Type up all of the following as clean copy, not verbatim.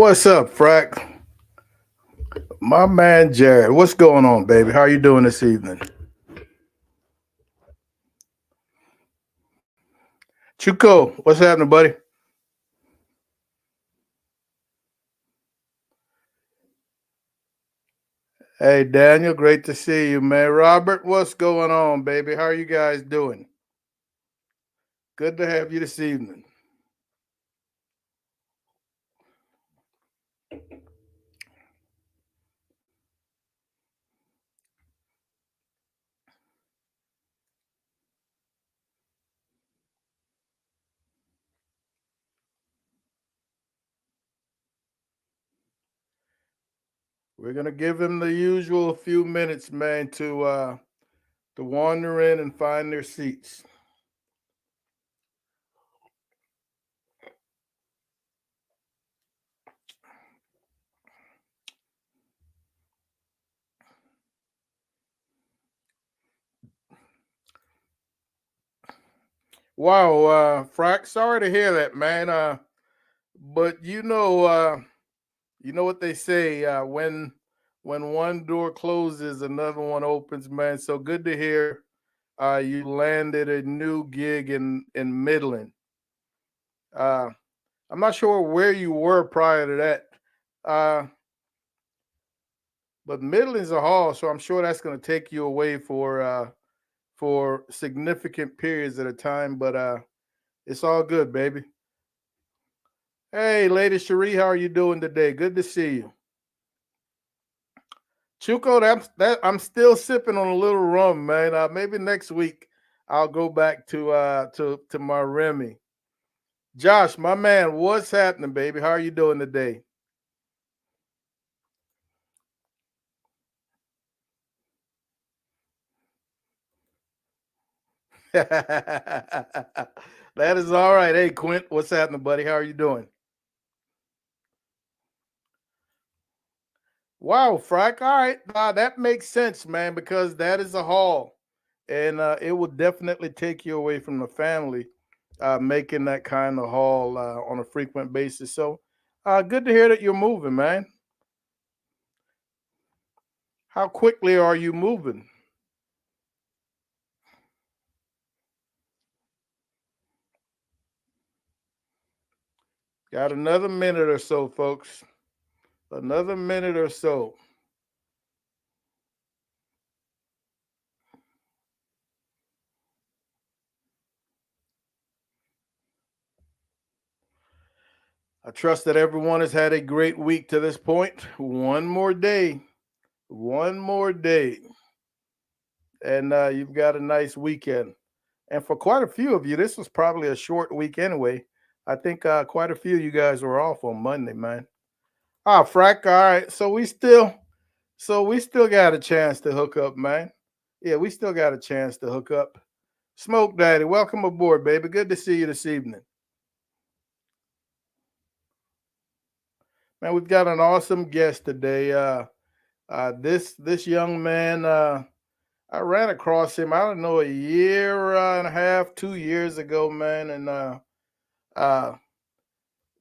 What's up, Frack? My man Jared. What's going on, baby? How are you doing this evening? Chuko, what's happening, buddy? Hey, Daniel, great to see you, man. Robert, what's going on, baby? How are you guys doing? Good to have you this evening. We're gonna give them the usual few minutes, man, to wander in and find their seats. Wow, Frack, sorry to hear that, man. But you know what they say, when one door closes, another one opens, man. So good to hear you landed a new gig in Midland. Uh, I'm not sure where you were prior to that, uh, but Midland's a haul, so I'm sure that's going to take you away for significant periods at a time. But it's all good, baby. Hey, Lady Cherie, how are you doing today? Good to see you. Chuko, I'm still sipping on a little rum, man. Maybe next week I'll go back to my Remy. Josh, my man, what's happening, baby? How are you doing today? That is all right. Hey, Quint, what's happening, buddy? How are you doing? Wow, Frack. All right, that makes sense, man, because that is a haul, and it will definitely take you away from the family, making that kind of haul on a frequent basis. So, good to hear that you're moving, man. How quickly are you moving? Got another minute or so, folks. Another minute or so. I trust that everyone has had a great week to this point. One more day. One more day. And you've got a nice weekend. And for quite a few of you, this was probably a short week anyway. I think quite a few of you guys were off on Monday, man. Frack. All right. So we still got a chance to hook up, man. Yeah, we still got a chance to hook up. Smoke Daddy, welcome aboard, baby. Good to see you this evening. Man, we've got an awesome guest today. This young man, I ran across him, I don't know, a year and a half, 2 years ago, man, and uh,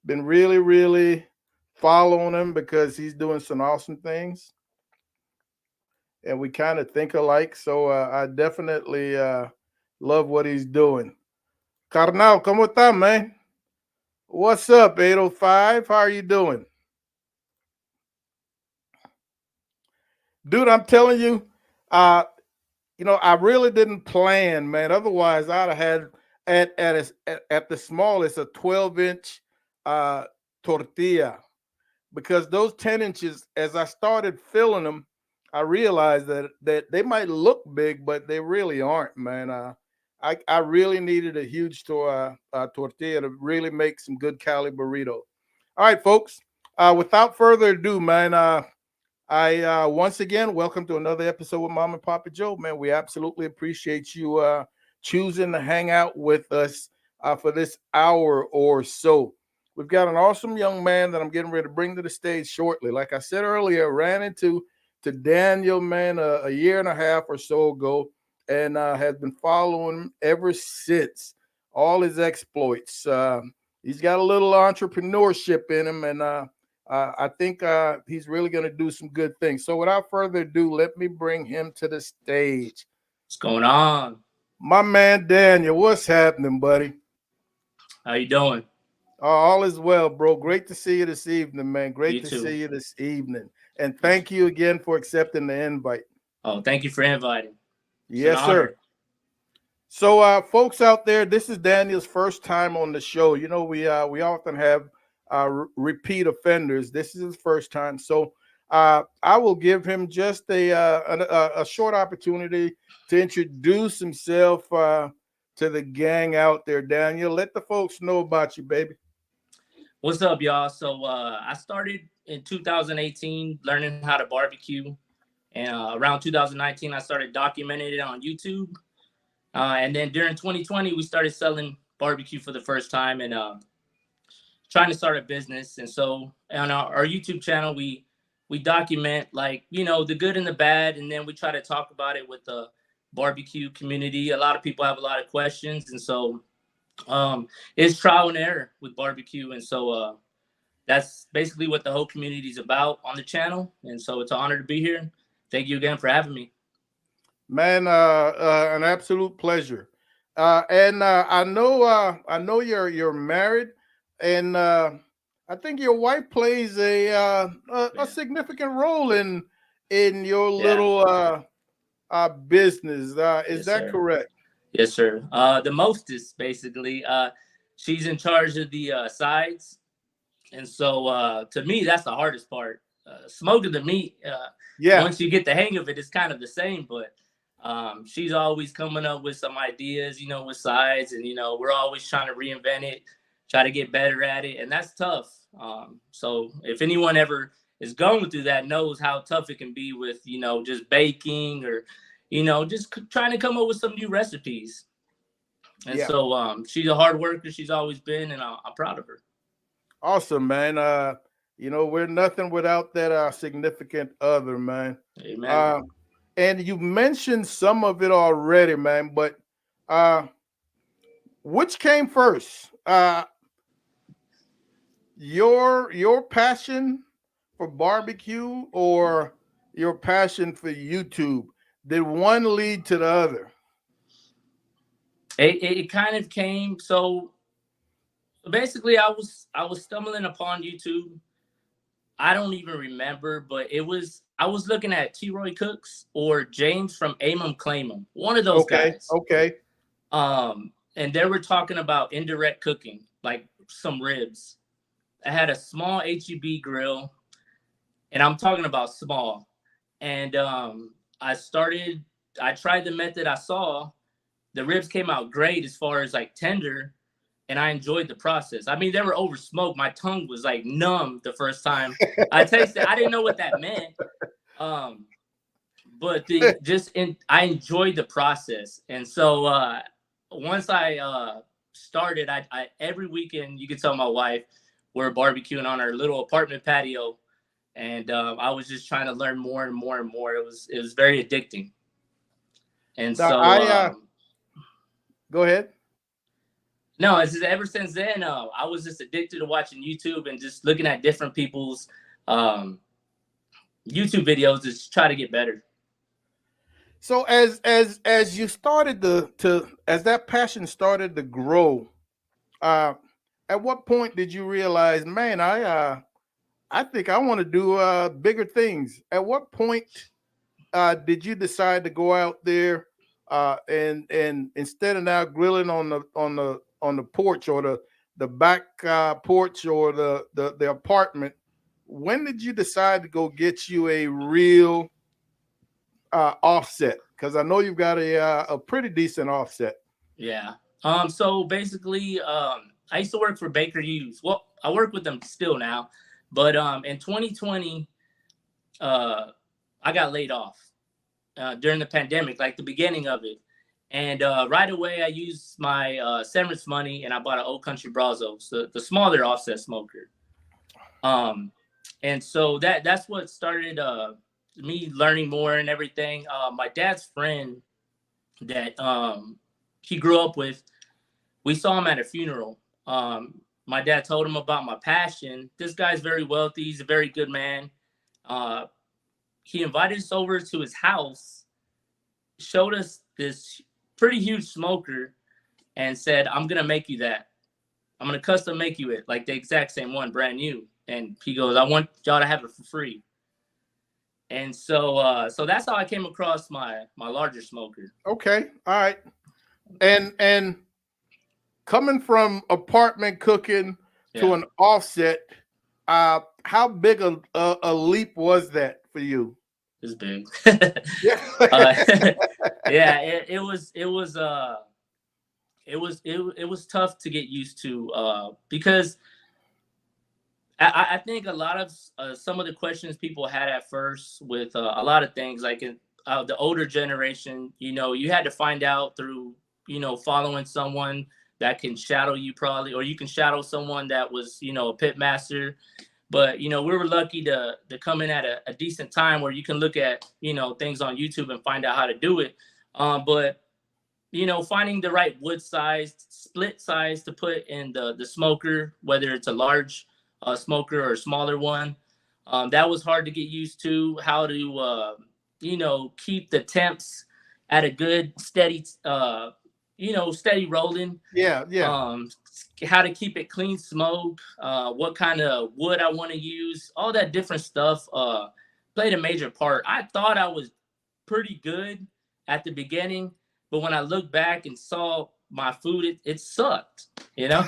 been really following him because he's doing some awesome things, and we kind of think alike. So I definitely love what he's doing. Carnal, ¿cómo está, man? What's up, 805? How are you doing? Dude, I'm telling you, uh, I really didn't plan, man. Otherwise, I'd have had at the smallest a 12-inch tortilla, because those 10 inches, as I started filling them, I realized that they might look big, but they really aren't, man. I really needed a huge tortilla to really make some good Cali burrito. All right, folks. Without further ado, man, I once again welcome to another episode with Mom and Papa Joe. Man, we absolutely appreciate you choosing to hang out with us for this hour or so. We've got an awesome young man that I'm getting ready to bring to the stage shortly. Like I said earlier, ran into to Daniel, man, a year and a half or so ago, and has been following him ever since. All his exploits. He's got a little entrepreneurship in him, and I think he's really going to do some good things. So without further ado, let me bring him to the stage. What's going on? My man Daniel, what's happening, buddy? How you doing? All is well, bro. Great to see you this evening, man. Great You to too. see you this evening. And You too. thank you again for accepting the invite. Oh, thank you for inviting. It's an Yes, sir. honor. So, folks out there, this is Daniel's first time on the show. You know, we often have repeat offenders. This is his first time, so I will give him just a short opportunity to introduce himself to the gang out there. Daniel, let the folks know about you, baby. What's up, y'all? So I started in 2018 learning how to barbecue, and around 2019 I started documenting it on YouTube. And then during 2020 we started selling barbecue for the first time and trying to start a business. And so on our YouTube channel we document, like, the good and the bad, and then we try to talk about it with the barbecue community. A lot of people have a lot of questions, and so it's trial and error with barbecue. And so that's basically what the whole community is about on the channel. And so it's an honor to be here. Thank you again for having me. Man, an absolute pleasure. And I know you're married, and I think your wife plays a Yeah. significant role in your Yeah. little business. Is Yes, that sir. correct? Yes, sir. The mostest, basically. She's in charge of the sides. And so to me, that's the hardest part. Smoking the meat, Yeah, once you get the hang of it, it's kind of the same. But she's always coming up with some ideas, with sides. And, we're always trying to reinvent it, try to get better at it. And that's tough. So if anyone ever is going through that, knows how tough it can be with, just baking or, just trying to come up with some new recipes. And yeah. so she's a hard worker. She's always been, and I'm proud of her. Awesome, man. We're nothing without that significant other, man. Amen. Uh, and you mentioned some of it already, man. But uh, which came first? Your passion for barbecue or your passion for YouTube? Did one lead to the other? It kind of came. So basically, I was stumbling upon YouTube. I don't even remember, but I was looking at T. Roy Cooks or James from Aim 'em Claim 'em, one of those Okay, guys. okay. And they were talking about indirect cooking, like some ribs. I had a small HEB grill, and I'm talking about small. And I started. I tried the method I saw. The ribs came out great as far as like tender, and I enjoyed the process. I mean, they were over smoked. My tongue was like numb the first time I tasted. I didn't know what that meant. Um, but I enjoyed the process. And so once I started, I every weekend, you could tell my wife, we're barbecuing on our little apartment patio, and I was just trying to learn more and more and more. It was very addicting. And Now so I go ahead. no, it's just ever since then, I was just addicted to watching YouTube and just looking at different people's um, YouTube videos to try to get better. So as you started to as that passion started to grow, uh, at what point did you realize, man, I think I want to do bigger things? At what point did you decide to go out there and instead of now grilling on the porch or the back porch or the apartment? When did you decide to go get you a real offset? Because I know you've got a pretty decent offset. Yeah. So basically, I used to work for Baker Hughes. Well, I work with them still now, but in 2020, uh, I got laid off during the pandemic, like the beginning of it. And right away, I used my severance money and I bought an Old Country Brazos, the smaller offset smoker. Um, and so that's what started me learning more and everything. My dad's friend that he grew up with, we saw him at a funeral. my dad told him about my passion. This guy's very wealthy. He's a very good man. Uh, he invited us over to his house, showed us this pretty huge smoker, and said, "I'm gonna make you that. I'm gonna custom make you it, like the exact same one, brand new." And he goes, "I want y'all to have it for free." And so that's how I came across my larger smoker. Okay. All right. And coming from apartment cooking to Yeah, an offset, how big a leap was that for you? it's big. Yeah. uh, yeah, it was tough to get used to because I think a lot of some of the questions people had at first with a lot of things, like in the older generation, you know, you had to find out through, you know, following someone that can shadow you probably, or you can shadow someone that was, you know, a pit master. But, you know, we were lucky to come in at a decent time where you can look at, you know, things on YouTube and find out how to do it. But you know, finding the right wood size, split size to put in the smoker, whether it's a large smoker or a smaller one, that was hard to get used to. How to, you know, keep the temps at a good steady, you know, steady rolling. Yeah. Yeah. Um, how to keep it clean smoke, what kind of wood I want to use, all that different stuff played a major part. I thought I was pretty good at the beginning, but when I look back and saw my food, it sucked. You know,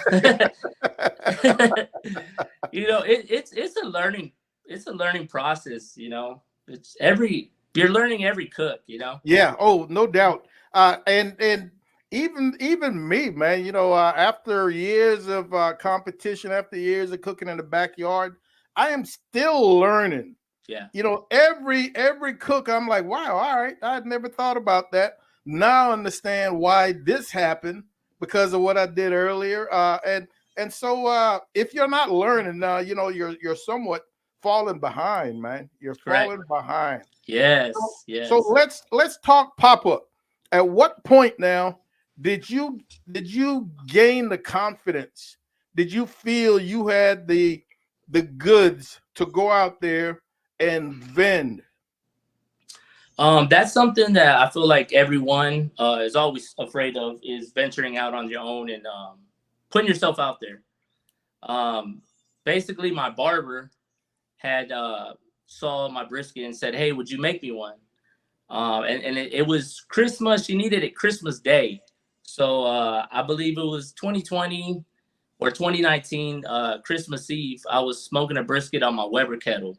you know, it's a learning process. You know, it's you're learning every cook. You know. Yeah. Oh, no doubt. And even me, man. After years of competition, after years of cooking in the backyard, I am still learning. Yeah. Every cook, I'm like, wow, all right, I had never thought about that. Now I understand why this happened because of what I did earlier. And so if you're not learning, you're somewhat falling behind, man. You're Correct. falling behind. So, Yes. so Yes. let's talk pop up. At what point now did you gain the confidence? Did you feel you had the goods to go out there and vend? That's something that I feel like everyone is always afraid of, is venturing out on your own and putting yourself out there. Um, Basically, my barber had saw my brisket and said, "Hey, would you make me one?" And it was Christmas. She needed it Christmas Day, so I believe it was 2020 or 2019 Christmas Eve. I was smoking a brisket on my Weber kettle.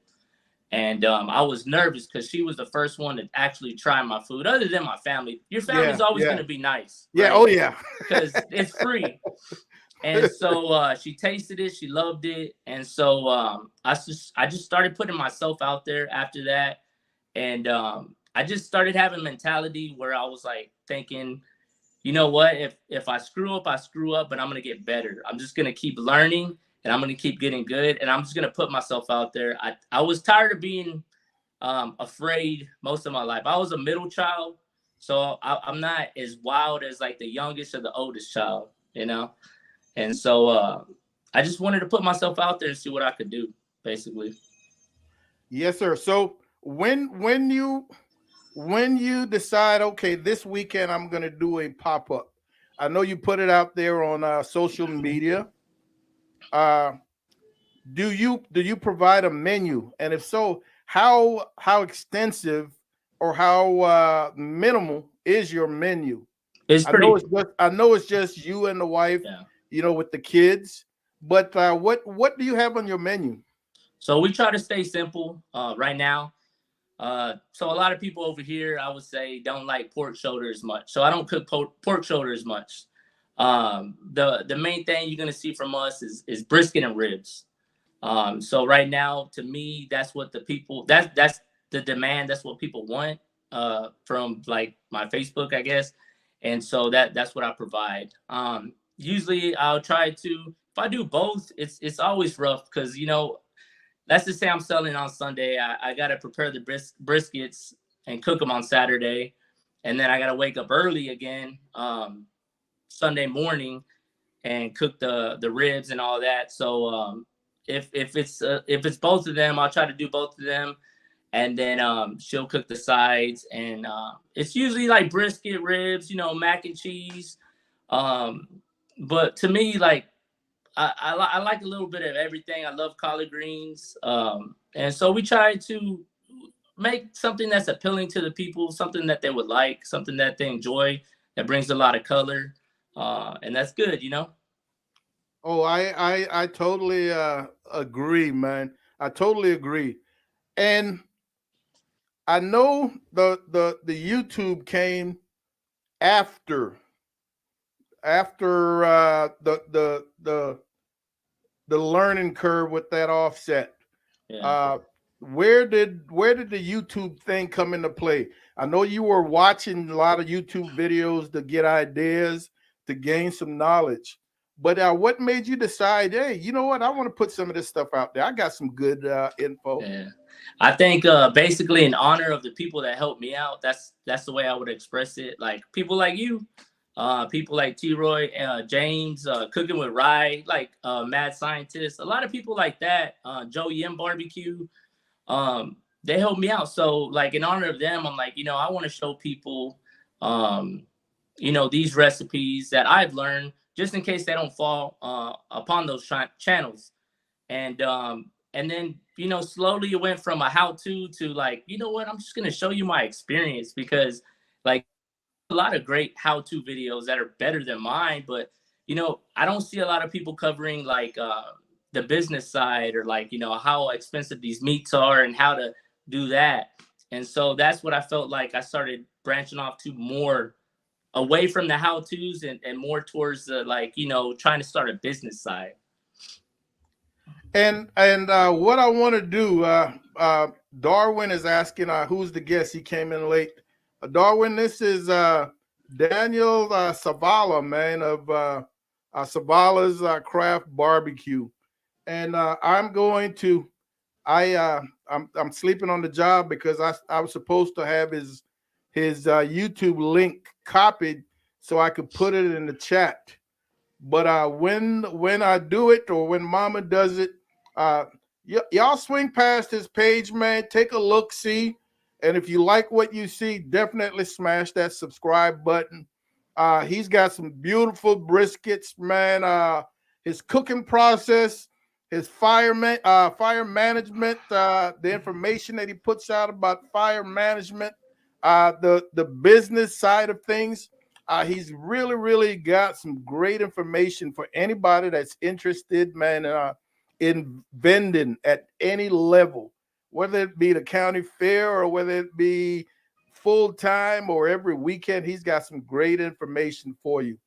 And I was nervous because she was the first one to actually try my food, other than my family. Your family's Yeah, always going yeah, to be nice, yeah. right? Oh yeah. Because it's free. And so she tasted it, she loved it, and so I just started putting myself out there after that, and I just started having a mentality where I was like thinking, you know what? If I screw up, I screw up, but I'm gonna get better. I'm just gonna keep learning, and I'm gonna keep getting good, and I'm just gonna put myself out there. I was tired of being afraid most of my life. I was a middle child, so I'm not as wild as like the youngest or the oldest child, you know. And so I just wanted to put myself out there and see what I could do, basically. Yes, sir. So when you decide, okay, this weekend I'm gonna do a pop up. I know you put it out there on social media. Uh, do you provide a menu? And if so, how extensive or how minimal is your menu? It's pretty, I know it's just you and the wife, yeah. with the kids. But what do you have on your menu? So we try to stay simple right now. So a lot of people over here, I would say, don't like pork shoulder as much. So I don't cook pork shoulder as much. The main thing you're gonna see from us is brisket and ribs. So right now, to me, that's what the people that's the demand. That's what people want from like my Facebook, I guess. And so that's what I provide. Usually, I'll try to. If I do both, it's always rough because let's just say I'm selling on Sunday. I got to prepare the briskets and cook them on Saturday. And then I got to wake up early again Sunday morning and cook the ribs and all that. So if it's both of them, I'll try to do both of them, and then she'll cook the sides, and it's usually like brisket, ribs, mac and cheese. Um, but to me, like I like a little bit of everything. I love collard greens, and so we try to make something that's appealing to the people, something that they would like, something that they enjoy, that brings a lot of color, and that's good. Oh, I totally agree, man. I totally agree. And I know the YouTube came after the learning curve with that offset. Yeah. Uh, where did the YouTube thing come into play? I know you were watching a lot of YouTube videos to get ideas to gain some knowledge, but what made you decide? Hey, you know what? I want to put some of this stuff out there. I got some good info. Yeah. I think basically in honor of the people that helped me out, that's the way I would express it. Like people like you, people like T Roy, James, Cooking with Rye, like Mad Scientist, a lot of people like that, Joe Yim Barbecue, they helped me out. So like in honor of them, I'm like, I want to show people um, these recipes that I've learned just in case they don't fall upon those channels. And then slowly it went from a how to like, what, I'm just gonna show you my experience, because like a lot of great how-to videos that are better than mine, but I don't see a lot of people covering like the business side, or like how expensive these meats are and how to do that. And so that's what I felt like I started branching off to more away from the how-tos, and more towards the like trying to start a business side. And what I want to do, Darwin is asking who's the guest. He came in late. Darwin, this is Daniel Savala, man, of Savala's Craft Barbecue, and I'm going to. I'm sleeping on the job because I was supposed to have his YouTube link copied so I could put it in the chat. But when I do it, or when Mama does it, uh, y'all swing past his page, man. Take a look, see, and if you like what you see, definitely smash that subscribe button. He's got some beautiful briskets, man. His cooking process, his fire management, the information that he puts out about fire management, the business side of things. He's really got some great information for anybody that's interested, man, in vending at any level, whether it be the county fair or whether it be full time or every weekend. He's got some great information for you.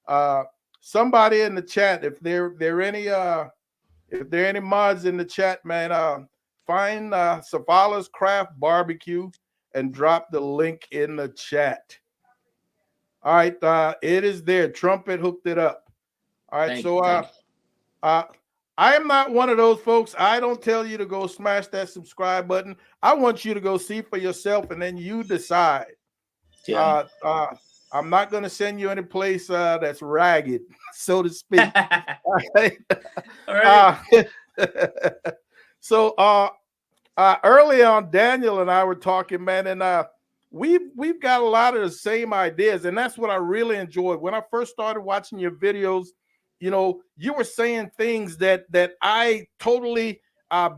Uh, Somebody in the chat, if there are any mods in the chat, man, find Savala's Craft Barbecue and drop the link in the chat. All right, it is there. Trumpet hooked it up. All right, Thank so you, thank you. uh, I am not one of those folks. I don't tell you to go smash that subscribe button. I want you to go see for yourself, and then you decide. Yeah. Uh, uh, I'm not going to send you any place that's ragged, so to speak. All right. All right. So early on, Daniel and I were talking, man, and we've got a lot of the same ideas, and that's what I really enjoyed when I first started watching your videos. You were saying things that I totally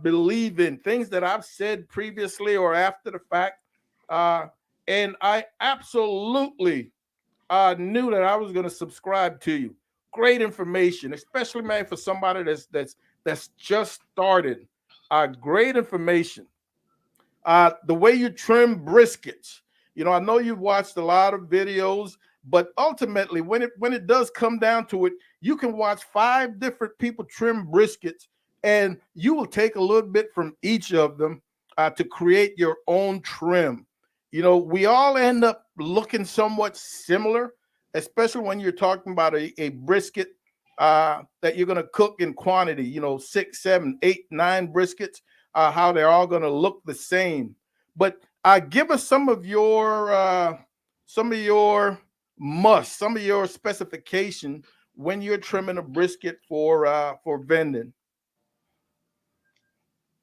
believe in, things that I've said previously or after the fact, uh, and I absolutely knew that I was going to subscribe to you. Great information, especially, man, for somebody that's just started. Great information. The way you trim briskets. I know you've watched a lot of videos, but ultimately, when it does come down to it, you can watch 5 different people trim briskets, and you will take a little bit from each of them to create your own trim. We all end up looking somewhat similar, especially when you're talking about a brisket that you're going to cook in quantity. 6, 7, 8, 9 briskets. How they're all going to look the same. But give us some of your must, some of your specification when you're trimming a brisket for vending?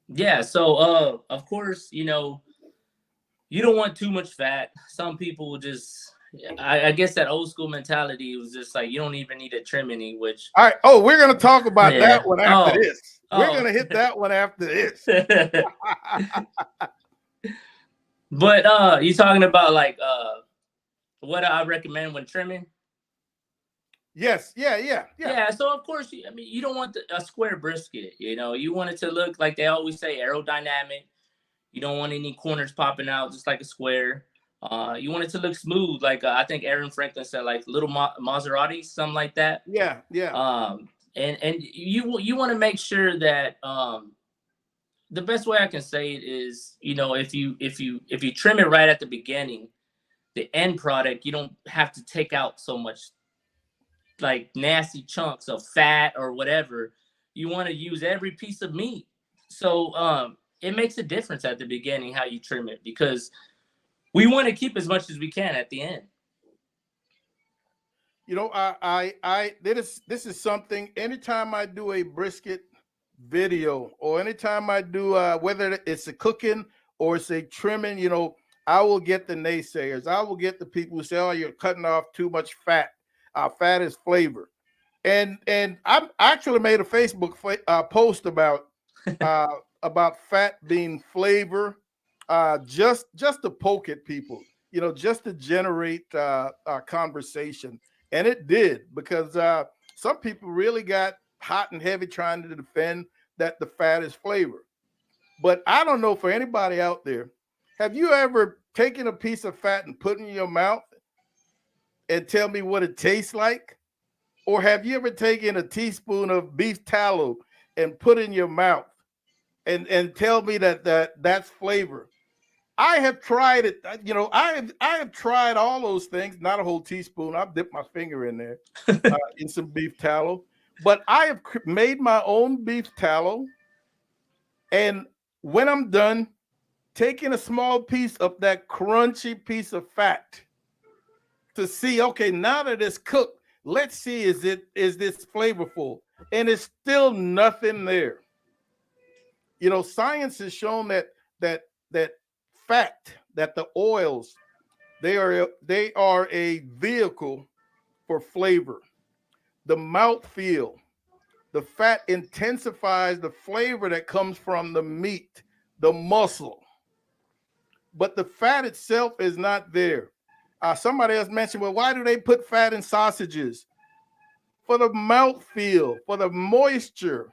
Yeah, so of course, you don't want too much fat. Some people will just, I guess that old school mentality was just like you don't even need to trim any, which All right. Oh, we're gonna talk about that yeah. one after Oh, this. We're oh. gonna hit that one after this. But you talking about like what I recommend when trimming? Yes. Yeah. Yeah. Yeah. Yeah, so of course, I mean, you don't want a square brisket. You want it to look like they always say aerodynamic. You don't want any corners popping out, just like a square. You want it to look smooth, like I think Aaron Franklin said, like little Maserati, something like that. Yeah. Yeah. And you want to make sure that the best way I can say it is, if you trim it right at the beginning, the end product, you don't have to take out so much like nasty chunks of fat or whatever. You want to use every piece of meat. So it makes a difference at the beginning how you trim it, because we want to keep as much as we can at the end. This is something. Anytime I do a brisket video, or anytime I do, whether it's a cooking or it's a trimming, I will get the naysayers. I will get the people who say, "Oh, you're cutting off too much fat. Fat is flavor." And I actually made a Facebook post uh, about fat being flavor, just to poke at people, just to generate a conversation, and it did, because some people really got hot and heavy trying to defend that the fat is flavor. But I don't know, for anybody out there, have you ever taken a piece of fat and put it in your mouth and tell me what it tastes like? Or have you ever taken a teaspoon of beef tallow and put in your mouth and tell me that's flavor? I have tried it. I have tried all those things. Not a whole teaspoon. I've dipped my finger in there in some beef tallow. But I have made my own beef tallow, and when I'm done, taking a small piece of that crunchy piece of fat to see, okay, now that it's cooked, let's see, is this flavorful? And it's still nothing there. Science has shown that fat, that the oils, they are a vehicle for flavor. The mouth feel, the fat intensifies the flavor that comes from the meat, the muscle, but the fat itself is not there. Somebody else mentioned, well, why do they put fat in sausages? For the mouth feel, for the moisture.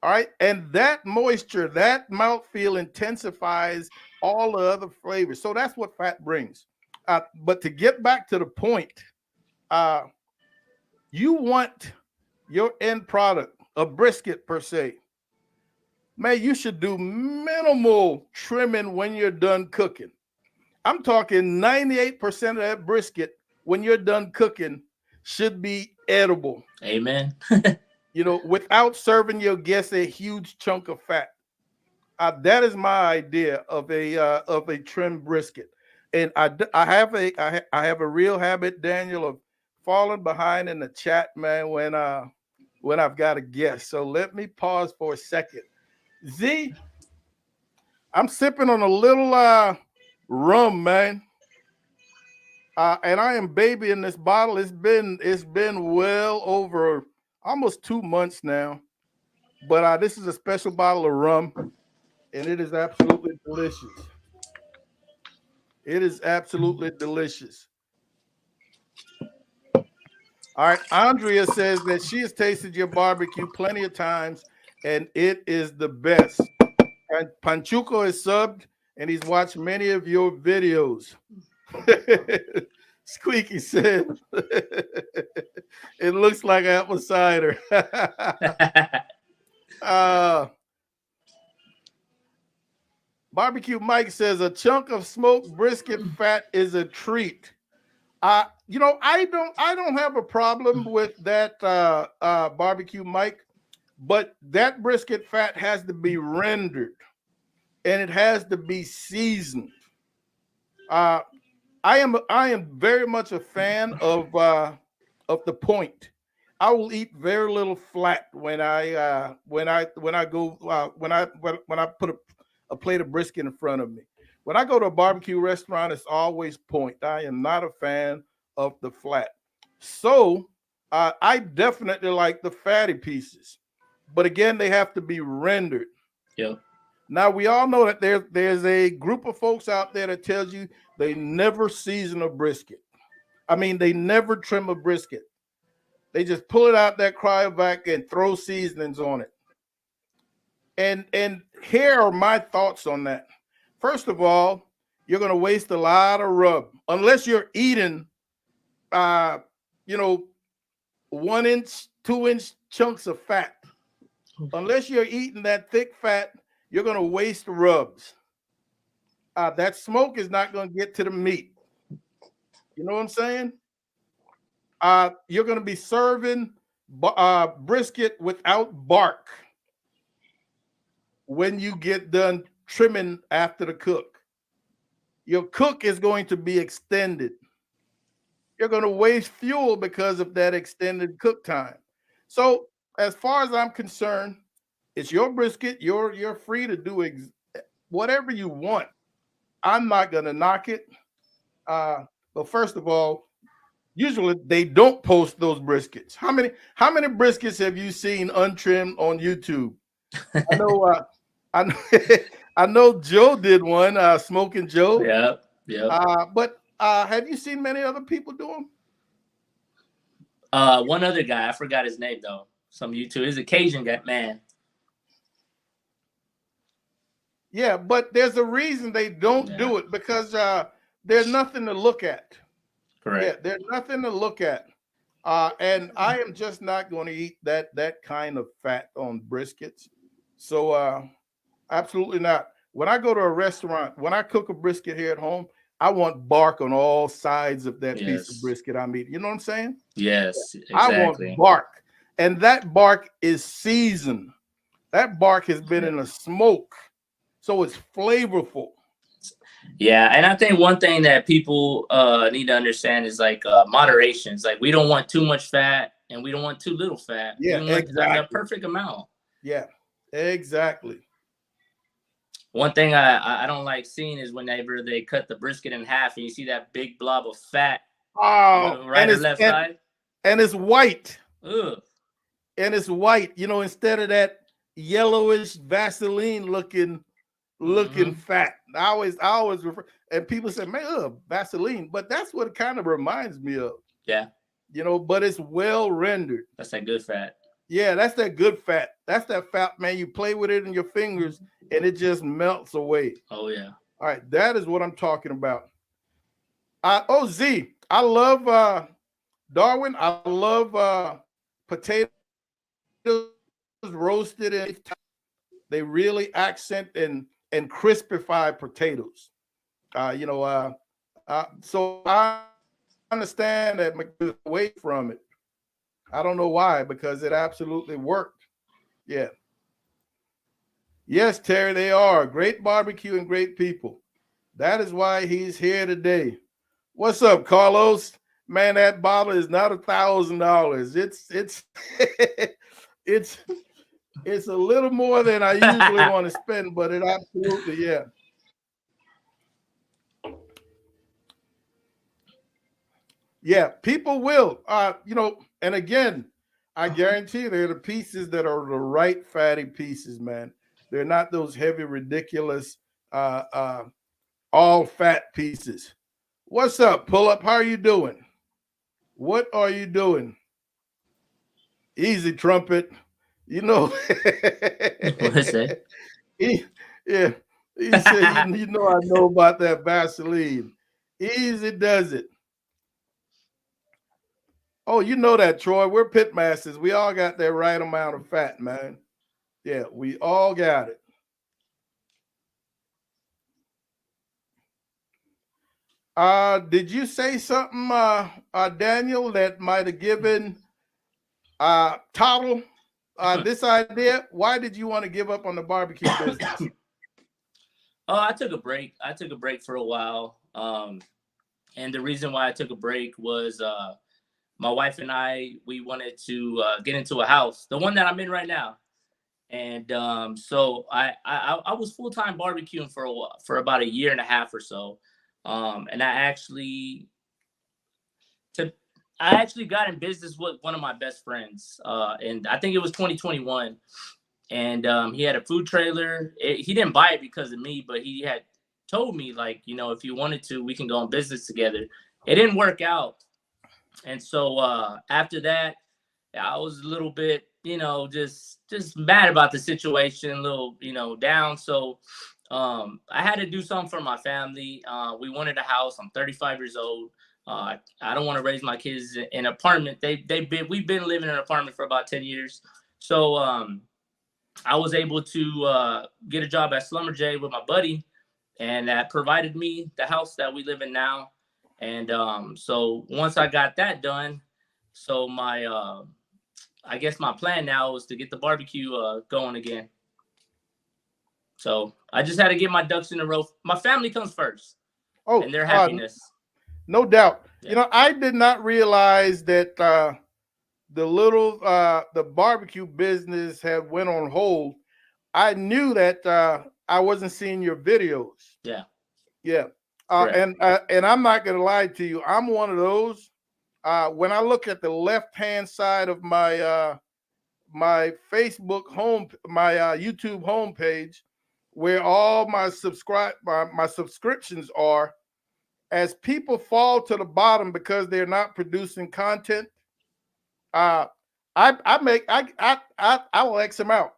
All right. And that moisture, that mouth feel intensifies all the other flavors. So that's what fat brings. But to get back to the point, uh, you want your end product, a brisket per se, man, you should do minimal trimming when you're done cooking. I'm talking 98% of that brisket when you're done cooking should be edible, Amen. without serving your guests a huge chunk of fat. That is my idea of a trimmed brisket, and I have a real habit, Daniel, of falling behind in the chat, man, when I've got a guest. So let me pause for a second. Z, I'm sipping on a little rum, man. And I am babying this bottle. It's been well over almost 2 months now. But this is a special bottle of rum, and it is absolutely delicious. It is absolutely delicious. All right, Andrea says that she has tasted your barbecue plenty of times, and it is the best. And Panchuco is subbed, and he's watched many of your videos. Squeaky said, "It looks like apple cider." uh, Barbecue Mike says a chunk of smoked brisket fat is a treat. I don't have a problem with that, Barbecue Mike, but that brisket fat has to be rendered and it has to be seasoned. Uh, I am very much a fan of the point. I will eat very little flat when I go when I put a plate of brisket in front of me. When I go to a barbecue restaurant, it's always point. I am not a fan of the flat. So I definitely like the fatty pieces, but again, they have to be rendered. Yep. Now we all know that there's a group of folks out there that tells you they never season a brisket. I mean, they never trim a brisket. They just pull it out that cryovac and throw seasonings on it. And here are my thoughts on that. First of all, you're going to waste a lot of rub unless you're eating, uh, you know, 1 inch, 2 inch chunks of fat. Unless you're eating that thick fat, you're going to waste rubs. That smoke is not going to get to the meat. You know what I'm saying? You're going to be serving brisket without bark when you get done trimming after the cook. Your cook is going to be extended. You're going to waste fuel because of that extended cook time. So, as far as I'm concerned, it's your brisket. You're free to do whatever you want. I'm not going to knock it. But first of all, usually they don't post those briskets. How many briskets have you seen untrimmed on YouTube? I know I know, I know Joe did one, Smoking Joe. Yep. Yep. But have you seen many other people do them? One other guy, I forgot his name though. Some YouTube. He's a Cajun guy, man. Yeah, but there's a reason they don't do it because there's nothing to look at. Correct. Yeah, there's nothing to look at. And I am just not going to eat that kind of fat on briskets. So absolutely not. When I go to a restaurant, when I cook a brisket here at home, I want bark on all sides of that piece of brisket I'm eating. You know what I'm saying? Yes, exactly. I want bark. And that bark is seasoned. That bark has been in a smoke. So it's flavorful. Yeah, and I think one thing that people need to understand is like moderation. It's like we don't want too much fat and we don't want too little fat. Yeah, we want exactly. the perfect amount. Yeah, exactly. One thing I don't like seeing is whenever they cut the brisket in half and you see that big blob of fat right or left side. And it's white. Ugh. And it's white, instead of that yellowish Vaseline looking fat. I always refer, and people say, man, Vaseline, but that's what it kind of reminds me of. Yeah. But it's well rendered. That's that good fat. Yeah, that's that good fat. That's that fat, man. You play with it in your fingers and it just melts away. Oh, yeah. All right, that is what I'm talking about. Z, I love Darwin. I love potatoes roasted in. They really accent and crispify potatoes. So I understand that McDonald's away from it. I don't know why, because it absolutely worked. Yeah. Yes, Terry, they are great barbecue and great people. That is why he's here today. What's up, Carlos? Man, that bottle is not $1,000. It's a little more than I usually want to spend, but it absolutely, yeah. Yeah, people will. And again, I guarantee they're the pieces that are the right fatty pieces, man. They're not those heavy, ridiculous, all fat pieces. What's up, Pull Up? How are you doing? What are you doing? Easy, Trumpet. What is it? He said, I know about that Vaseline. Easy does it. Oh, you know that, Troy. We're pit masters. We all got that right amount of fat, man. Yeah, we all got it. Did you say something, Daniel, that might have given Tuttle this idea? Why did you want to give up on the barbecue business? Oh, I took a break. I took a break for a while. And the reason why I took a break was my wife and we wanted to get into a house, the one that I'm in right now. And so I was full time barbecuing for for about a year and a half or so, and to I actually got in business with one of my best friends, and I think it was 2021. And he had a food trailer. He didn't buy it because of me, but he had told me, like, if you wanted to, we can go in business together. It didn't work out, and so after that, I was a little bit, just mad about the situation, a little, down. So I had to do something for my family. We wanted a house. I'm 35 years old. I don't want to raise my kids in an apartment. We've been living in an apartment for about 10 years. So I was able to get a job at Slumber J with my buddy, and that provided me the house that we live in now. And so once I got that done, so I guess my plan now is to get the barbecue going again. So I just had to get my ducks in a row. My family comes first, Oh, and their happiness. No doubt. Yeah. I did not realize that the barbecue business had went on hold. I knew that I wasn't seeing your videos. Yeah. Yeah. Right. And I'm not gonna lie to you. I'm one of those. When I look at the left hand side of my Facebook my YouTube homepage, where all my subscriptions are, as people fall to the bottom because they're not producing content, I will X them out.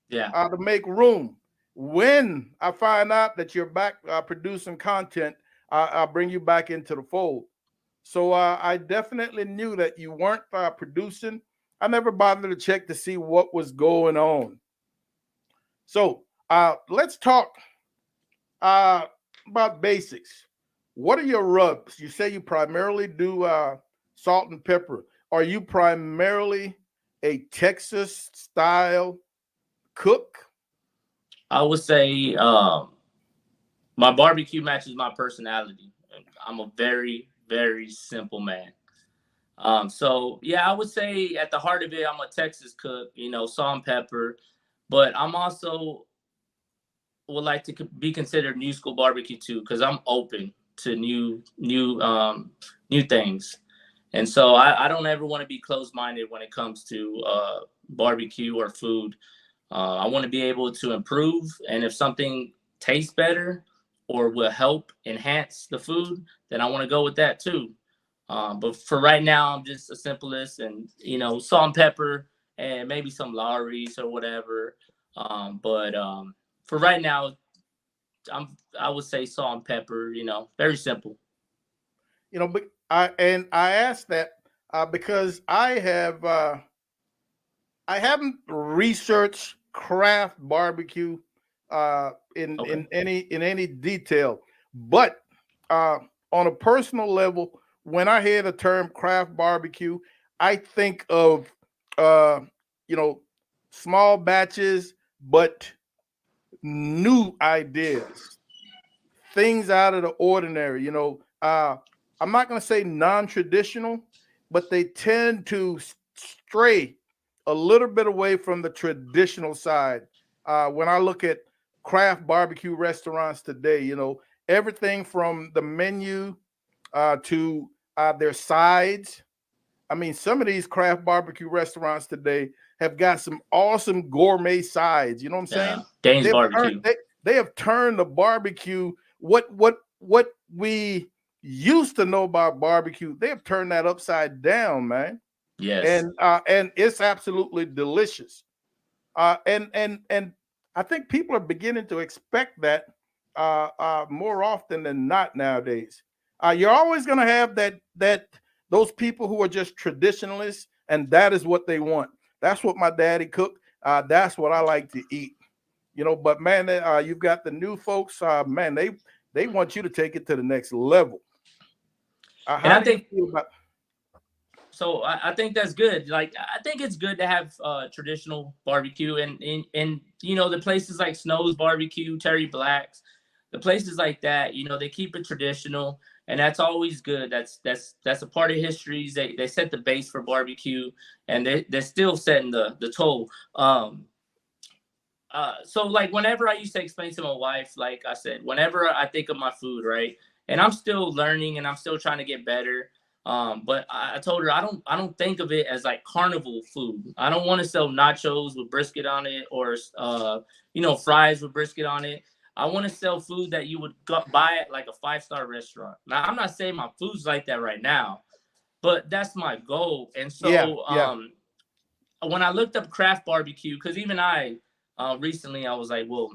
Yeah. To make room. When I find out that you're back producing content, I'll bring you back into the fold. So I definitely knew that you weren't producing. I never bothered to check to see what was going on. So let's talk about basics. What are your rubs? You say you primarily do salt and pepper. Are you primarily a Texas style cook? I would say my barbecue matches my personality. I'm a very, very simple man. So yeah, I would say at the heart of it, I'm a Texas cook, salt and pepper, but I'm also would like to be considered new school barbecue too, because I'm open to new things. And so I don't ever want to be closed-minded when it comes to barbecue or food. I want to be able to improve, and if something tastes better or will help enhance the food, then I want to go with that too. But for right now, I'm just a simplest, and salt and pepper, and maybe some Lawry's or whatever. But for right now, I would say salt and pepper. Very simple. But I asked that because I haven't researched craft barbecue in any detail, but on a personal level, when I hear the term craft barbecue, I think of you know small batches, but new ideas, things out of the ordinary. I'm not going to say non-traditional, but they tend to stray a little bit away from the traditional side. When I look at craft barbecue restaurants today, everything from the menu to their sides. I mean, some of these craft barbecue restaurants today have got some awesome gourmet sides. You know what I'm saying? Dane's They've barbecue. they have turned the barbecue, what we used to know about barbecue, they have turned that upside down, man. Yes. And it's absolutely delicious. And I think people are beginning to expect that more often than not nowadays. You're always going to have those people who are just traditionalists, and that is what they want. That's what my daddy cooked. That's what I like to eat. But man, you've got the new folks. Man, they want you to take it to the next level. And How I do you think feel about? so. I think that's good. Like, I think it's good to have traditional barbecue, and the places like Snow's Barbecue, Terry Black's, the places like that. They keep it traditional. and that's always good. That's a part of history. They set the base for barbecue, and they're still setting the toll. So like whenever I used to explain to my wife, like I said, whenever I think of my food, right, and I'm still learning and I'm still trying to get better. But I told her I don't think of it as like carnival food. I don't want to sell nachos with brisket on it or fries with brisket on it. I want to sell food that you would buy at like a 5-star restaurant. Now I'm not saying my food's like that right now, but that's my goal. And Yeah, so yeah. when I looked up craft barbecue, because even I recently I was like, well,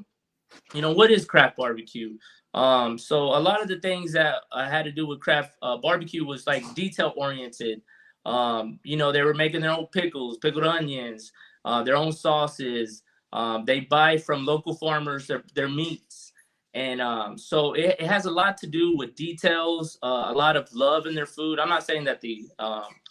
what is craft barbecue? So a lot of the things that I had to do with craft barbecue was like detail oriented. They were making their own pickles, pickled onions, their own sauces. They buy from local farmers their meats. And so it has a lot to do with details, a lot of love in their food. I'm not saying that the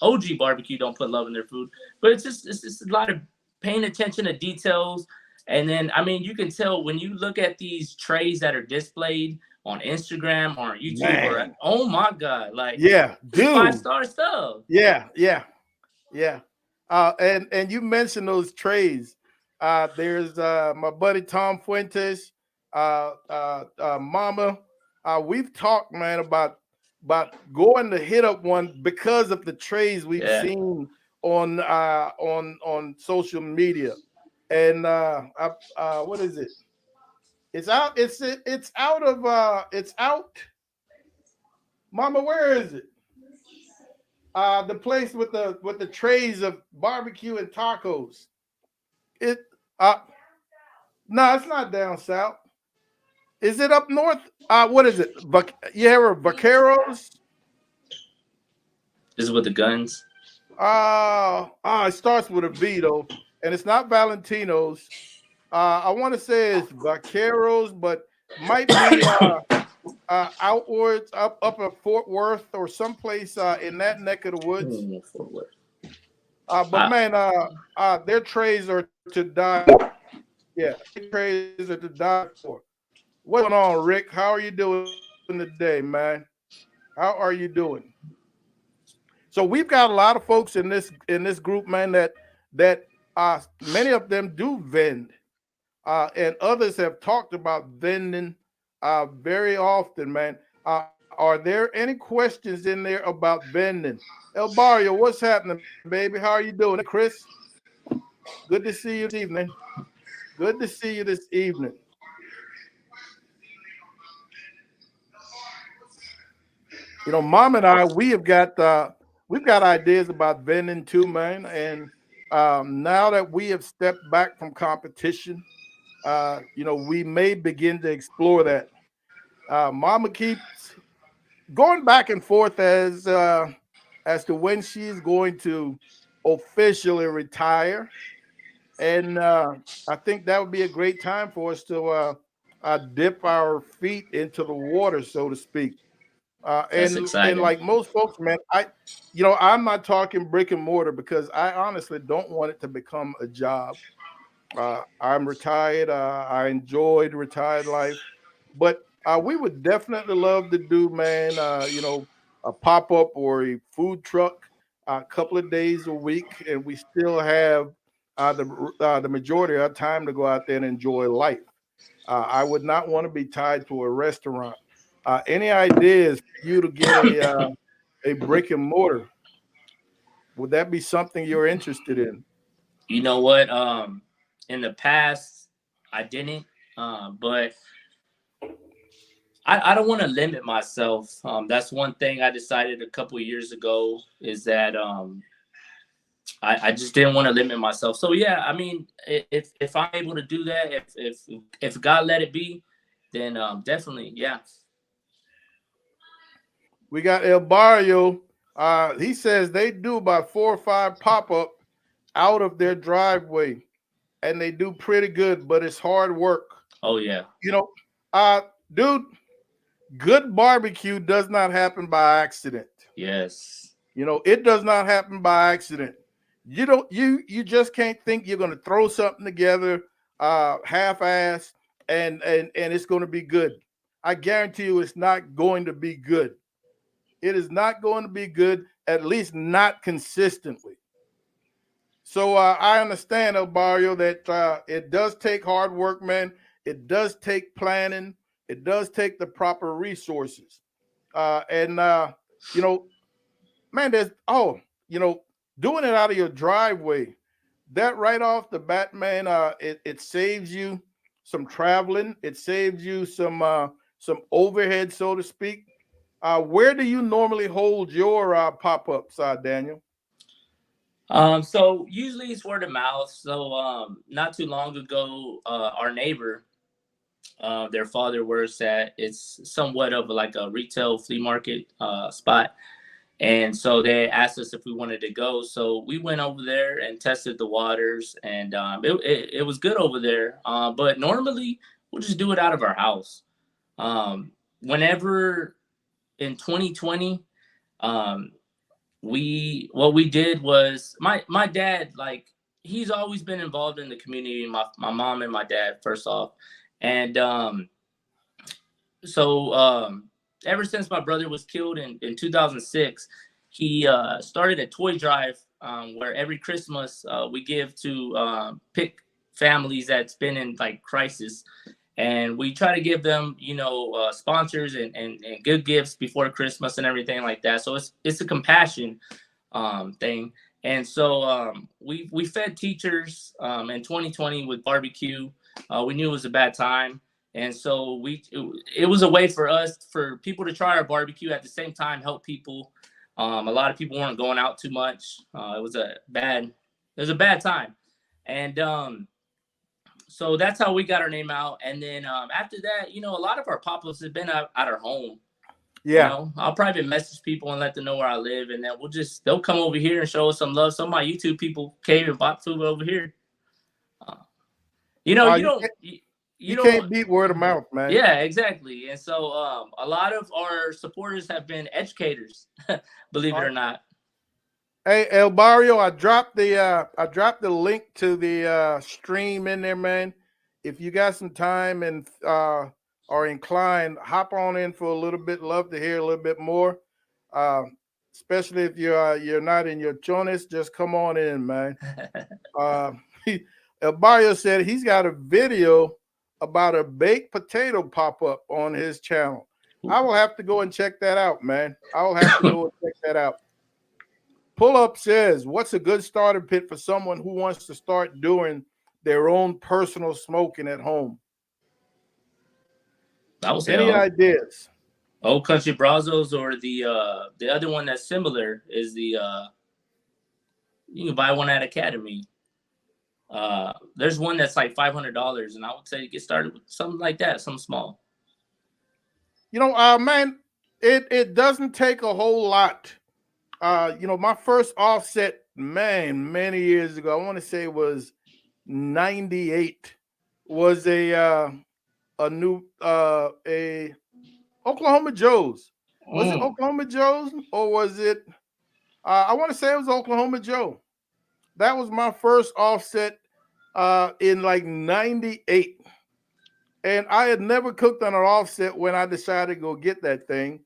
OG barbecue don't put love in their food, but it's just a lot of paying attention to details. And then, I mean, you can tell when you look at these trays that are displayed on Instagram or on YouTube, or Man. oh my God, like Yeah, this five dude. star stuff. Yeah, yeah, yeah. And you mentioned those trays. There's my buddy Tom Fuentes, Mama. We've talked, man, about going to hit up one because of the trays we've Yeah, seen on social media. And what is it? It's out. It's out of. It's out. Mama, where is it? The place with the trays of barbecue and tacos. It uh no, it's not down south. Is it up north? What is it? You ever Vaqueros? this is with the guns. It starts with a V though, and it's not Valentino's. I want to say it's Vaqueros, but might be outwards up at Fort Worth or someplace in that neck of the woods. Forward. But I, man, their trays are to die for. Yeah, their trays are to die for. What's going on, Rick? How are you doing today, man? How are you doing? So we've got a lot of folks in this group, man. That many of them do vend, and others have talked about vending very often, man. Are there any questions in there about vending? El Barrio, what's happening, baby? How are you doing? Chris, good to see you this evening. Good to see you this evening. Mom and I, we've got ideas about vending too, man. And now that we have stepped back from competition, we may begin to explore that. Mama keeps going back and forth as to when she's going to officially retire, and I think that would be a great time for us to dip our feet into the water, so to speak. that's And exciting. like most folks, man, I'm not talking brick and mortar because I honestly don't want it to become a job. I'm retired. I enjoyed retired life, but we would definitely love to do, man. A pop up or a food truck a couple of days a week, and we still have the majority of our time to go out there and enjoy life. I would not want to be tied to a restaurant. Any ideas for you to get a brick and mortar? Would that be something you're interested in? You know what? In the past, I didn't, but I don't want to limit myself. That's one thing I decided a couple of years ago is that I just didn't want to limit myself. So yeah, I mean, if I'm able to do that, if God let it be, then definitely, yeah. We got El Barrio. He says they do about 4 or 5 pop up out of their driveway, and they do pretty good, but it's hard work. Oh yeah. You know, uh, dude, good barbecue does not happen by accident. Yes. It does not happen by accident. You just can't think you're going to throw something together half-ass and it's going to be good. I guarantee you it's not going to be good. It is not going to be good, at least not consistently. So I understand, El Barrio, that it does take hard work, man. It does take planning. It does take the proper resources. And you know, man, you know, doing it out of your driveway, that right off the bat, man, it saves you some traveling. It saves you some overhead, so to speak. Where do you normally hold your pop-ups, Daniel? So usually it's word of mouth. So not too long ago, our neighbor, their father works at, it's somewhat of like a retail flea market spot. And so they asked us if we wanted to go. So we went over there and tested the waters, and it was good over there. But normally we'll just do it out of our house. Whenever in 2020, um, what we did was my dad, like, he's always been involved in the community. My mom and my dad, first off, and so ever since my brother was killed in 2006, he started a toy drive where every Christmas we give to pick families that's been in like crisis, and we try to give them, you know, sponsors and good gifts before Christmas and everything like that. So it's a compassion thing. And so we fed teachers in 2020 with barbecue. We knew it was a bad time, and so it was a way for us, for people to try our barbecue at the same time, help people. A lot of people weren't going out too much. It was a bad time, and so that's how we got our name out. And then after that, you know, a lot of our pop-ups have been at our home. You Yeah. know, I'll private message people and let them know where I live, and then they'll come over here and show us some love. Some of my YouTube people came and bought food over here. Uh, you know, You you you can't don't. beat word of mouth, man. Yeah, exactly. And so a lot of our supporters have been educators, believe it or not. Hey, El Barrio, I dropped the link to the stream in there, man. If you got some time and are inclined, hop on in for a little bit. Love to hear a little bit more. Uh, Especially if you're not in your chones, just come on in, man. Uh, El Barrio said he's got a video about a baked potato pop up on his channel. I will have to go and check that out, man. I will have to go and check that out. Pull Up says, what's a good starter pit for someone who wants to start doing their own personal smoking at home? I would say Any ideas? Old Country Brazos, or the other one that's similar is the you can buy one at Academy. There's one that's like $500, and I would say get started with something like that, something small. You know, man, it doesn't take a whole lot. You know, my first offset, man, many years ago, I want to say it was 98, was a new a Oklahoma Joe's. Was it Mm. Oklahoma Joe's or was it I want to say it was Oklahoma Joe. That was my first offset in like 98. And I had never cooked on an offset when I decided to go get that thing.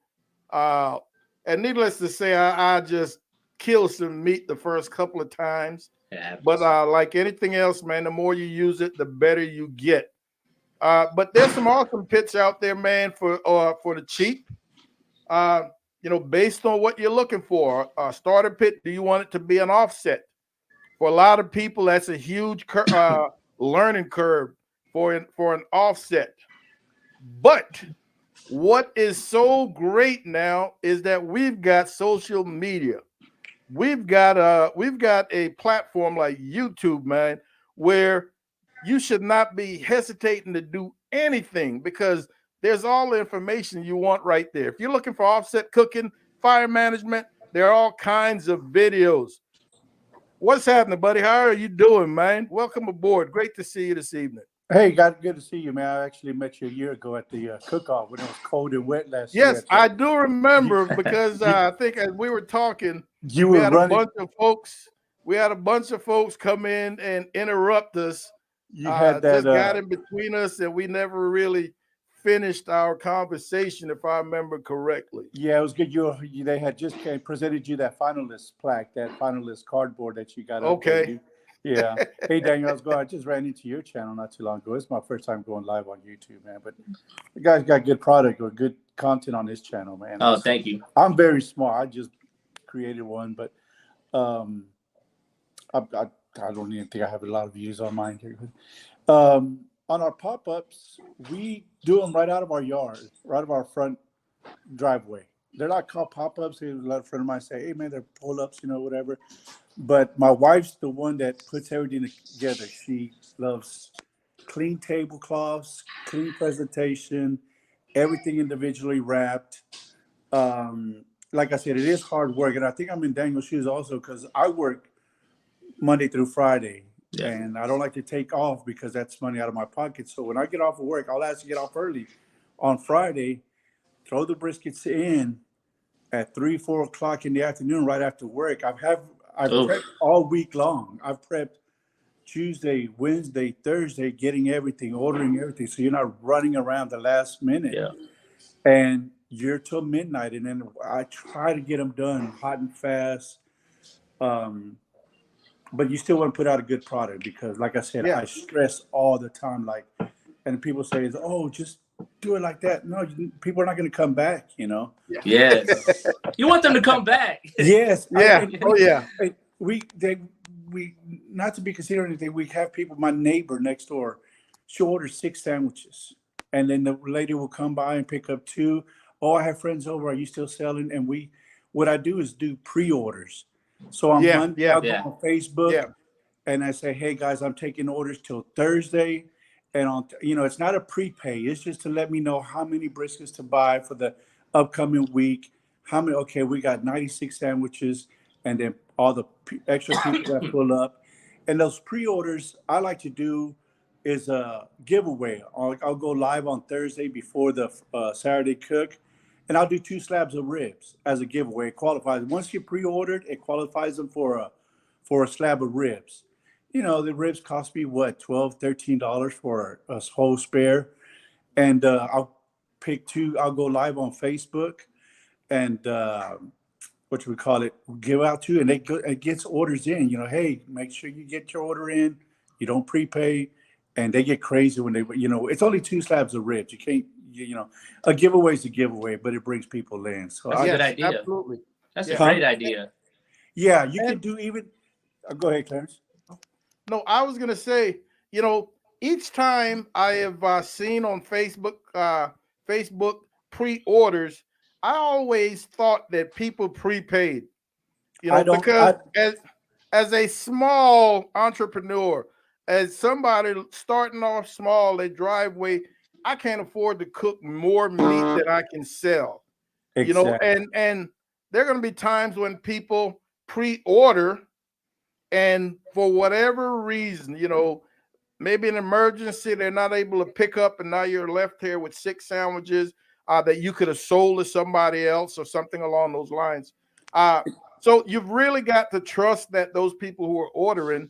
Uh, and needless to say, I just killed some meat the first couple of times. It But happens. like anything else, man, the more you use it, the better you get. But there's some awesome pits out there, man, for the cheap. Uh, you know, based on what you're looking for. A starter pit, do you want it to be an offset? For a lot of people, that's a huge learning curve for an offset. But what is so great now is that we've got social media. We've got a platform like YouTube, man, where you should not be hesitating to do anything because there's all the information you want right there. If you're looking for offset cooking, fire management, there are all kinds of videos. What's happening, buddy? How are you doing, man? Welcome aboard. Great to see you this evening. Hey, good to see you, man. I actually met you a year ago at the cook-off when it was cold and wet last year. Yes, I do You, remember because you, I think as we were talking, you we were had a running. bunch of folks. We had a bunch of folks come in and interrupt us. You had that. Just got in between us, and we never really finished our conversation, if I remember correctly. Yeah, it was good. They had just presented you that finalist plaque, that finalist cardboard that you got up there. Okay. Yeah. Hey, Daniel, I just ran into your channel not too long ago. It's my first time going live on YouTube, man. But the guy's got good product or good content on his channel, man. Oh, thank you. I'm very small. I just created one, but um, I don't even think I have a lot of views on mine here. On our pop-ups, we do them right out of our yard, right of our front driveway. They're not called pop-ups. A lot of friend of mine say, hey, man, they're pull-ups, whatever. But my wife's the one that puts everything together. She loves clean tablecloths, clean presentation, everything individually wrapped. Like I said, it is hard work. And I think I'm in Daniel's shoes also because I work Monday through Friday. Yeah. And I don't like to take off because that's money out of my pocket. So when I get off of work, I'll ask to get off early on Friday, throw the briskets in at 3-4 o'clock in the afternoon right after work. I've prepped all week long. I've prepped Tuesday, Wednesday, Thursday, getting everything, ordering everything. So you're not running around the last minute. Yeah. And you're till midnight. And then I try to get them done hot and fast. But you still want to put out a good product because, like I said, I stress all the time. And people say, oh, just do it like that. No, people are not going to come back, Yes. You want them to come back. Yes. Yeah. We not to be considered anything. We have people, my neighbor next door, she'll order 6 sandwiches. And then the lady will come by and pick up 2. Oh, I have friends over. Are you still selling? And what I do is do pre-orders. So on Monday, I'll go on Facebook and I say, hey, guys, I'm taking orders till Thursday. And it's not a prepay. It's just to let me know how many briskets to buy for the upcoming week. We got 96 sandwiches and then all the extra people that pull up. And those pre-orders I like to do is a giveaway. I'll go live on Thursday before the Saturday cook. And I'll do 2 slabs of ribs as a giveaway. It qualifies. Once you pre-ordered, it qualifies them for a slab of ribs. The ribs cost me what, $12, $13 for a whole spare. And I'll pick 2. I'll go live on Facebook and give out to, and it gets orders in. Hey, make sure you get your order in. You don't prepay, and they get crazy when they. It's only 2 slabs of ribs. You can't. A giveaway is a giveaway, but it brings people in. So that's a good idea. Absolutely, that's a great idea. Yeah, you can do even. Go ahead, Clarence. No, I was gonna say, each time I have seen on Facebook pre-orders, I always thought that people prepaid. Because as a small entrepreneur, as somebody starting off small, a driveway, I can't afford to cook more meat than I can sell. Exactly. And there are going to be times when people pre-order and for whatever reason, maybe an emergency, they're not able to pick up and now you're left here with 6 sandwiches that you could have sold to somebody else or something along those lines. So you've really got to trust that those people who are ordering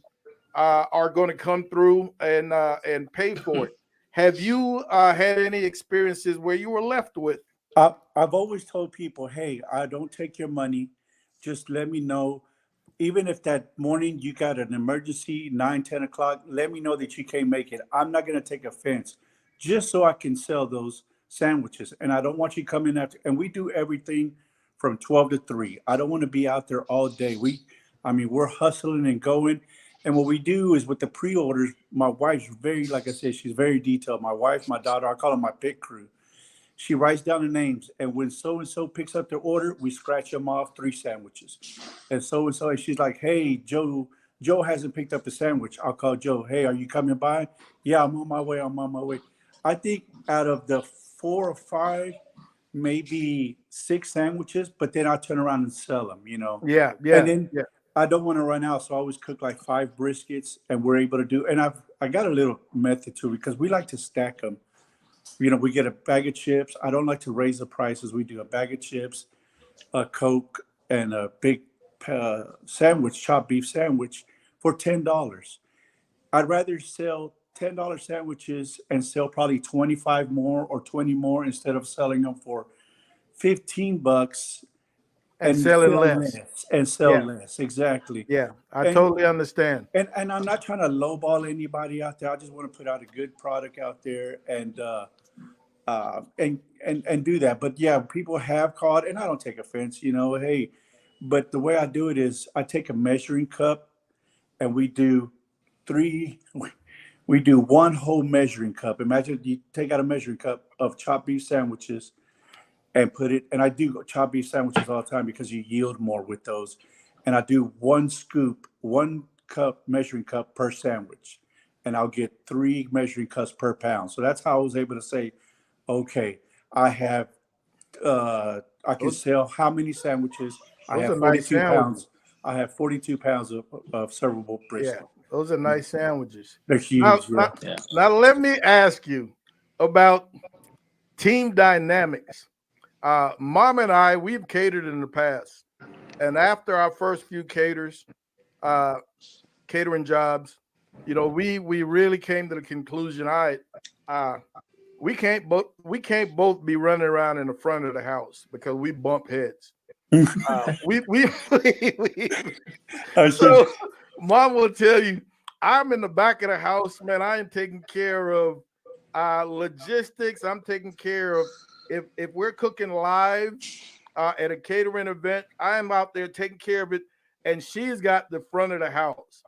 are going to come through and pay for it. Have you had any experiences where you were left with? I've always told people, hey, I don't take your money. Just let me know. Even if that morning you got an emergency, 9-10 o'clock, let me know that you can't make it. I'm not going to take offense just so I can sell those sandwiches. And I don't want you coming after. And we do everything from 12 to 3. I don't want to be out there all day. We're hustling and going. And what we do is with the pre-orders, my wife's like I said, she's very detailed. My wife, my daughter, I call them my pit crew. She writes down the names. And when so-and-so picks up their order, we scratch them off 3 sandwiches. And so-and-so, and she's like, hey, Joe hasn't picked up the sandwich. I'll call Joe. Hey, are you coming by? Yeah, I'm on my way. I think out of the 4 or 5, maybe 6 sandwiches, but then I'll turn around and sell them, Yeah. And then I don't want to run out, so I always cook like 5 briskets, and we're able to do. And I got a little method too because we like to stack them. We get a bag of chips. I don't like to raise the prices. We do a bag of chips, a Coke, and a big sandwich, chopped beef sandwich for $10. I'd rather sell $10 sandwiches and sell probably 25 more or 20 more instead of selling them for $15 And and selling sell less. less and sell Yeah. less. Exactly. Yeah. I And totally understand. and I'm not trying to lowball anybody out there. I just want to put out a good product out there and do that. But yeah, people have called, and I don't take offense. Hey, but the way I do it is I take a measuring cup, and we do three. We do one whole measuring cup. Imagine you take out a measuring cup of chopped beef sandwiches and put it. And I do chopped beef sandwiches all the time because you yield more with those. And I do one scoop, 1 cup measuring cup per sandwich, and I'll get 3 measuring cups per pound. So that's how I was able to say, okay, I have I can Those, sell how many sandwiches? I those have are nice 42 sandwiches. pounds. I have 42 pounds of servable Yeah. brisket. Those are nice sandwiches. They're Now, huge. now, Yeah. Yeah. now let me ask you about team dynamics. Mom and I, we've catered in the past. And after our first few uh, catering jobs, we really came to the conclusion, all right, uh, we can't both be running around in the front of the house because we bump heads. We I should. so mom will tell you, I'm in the back of the house, man. I am taking care of logistics. I'm taking care of if we're cooking live at a catering event, I am out there taking care of it, and she's got the front of the house.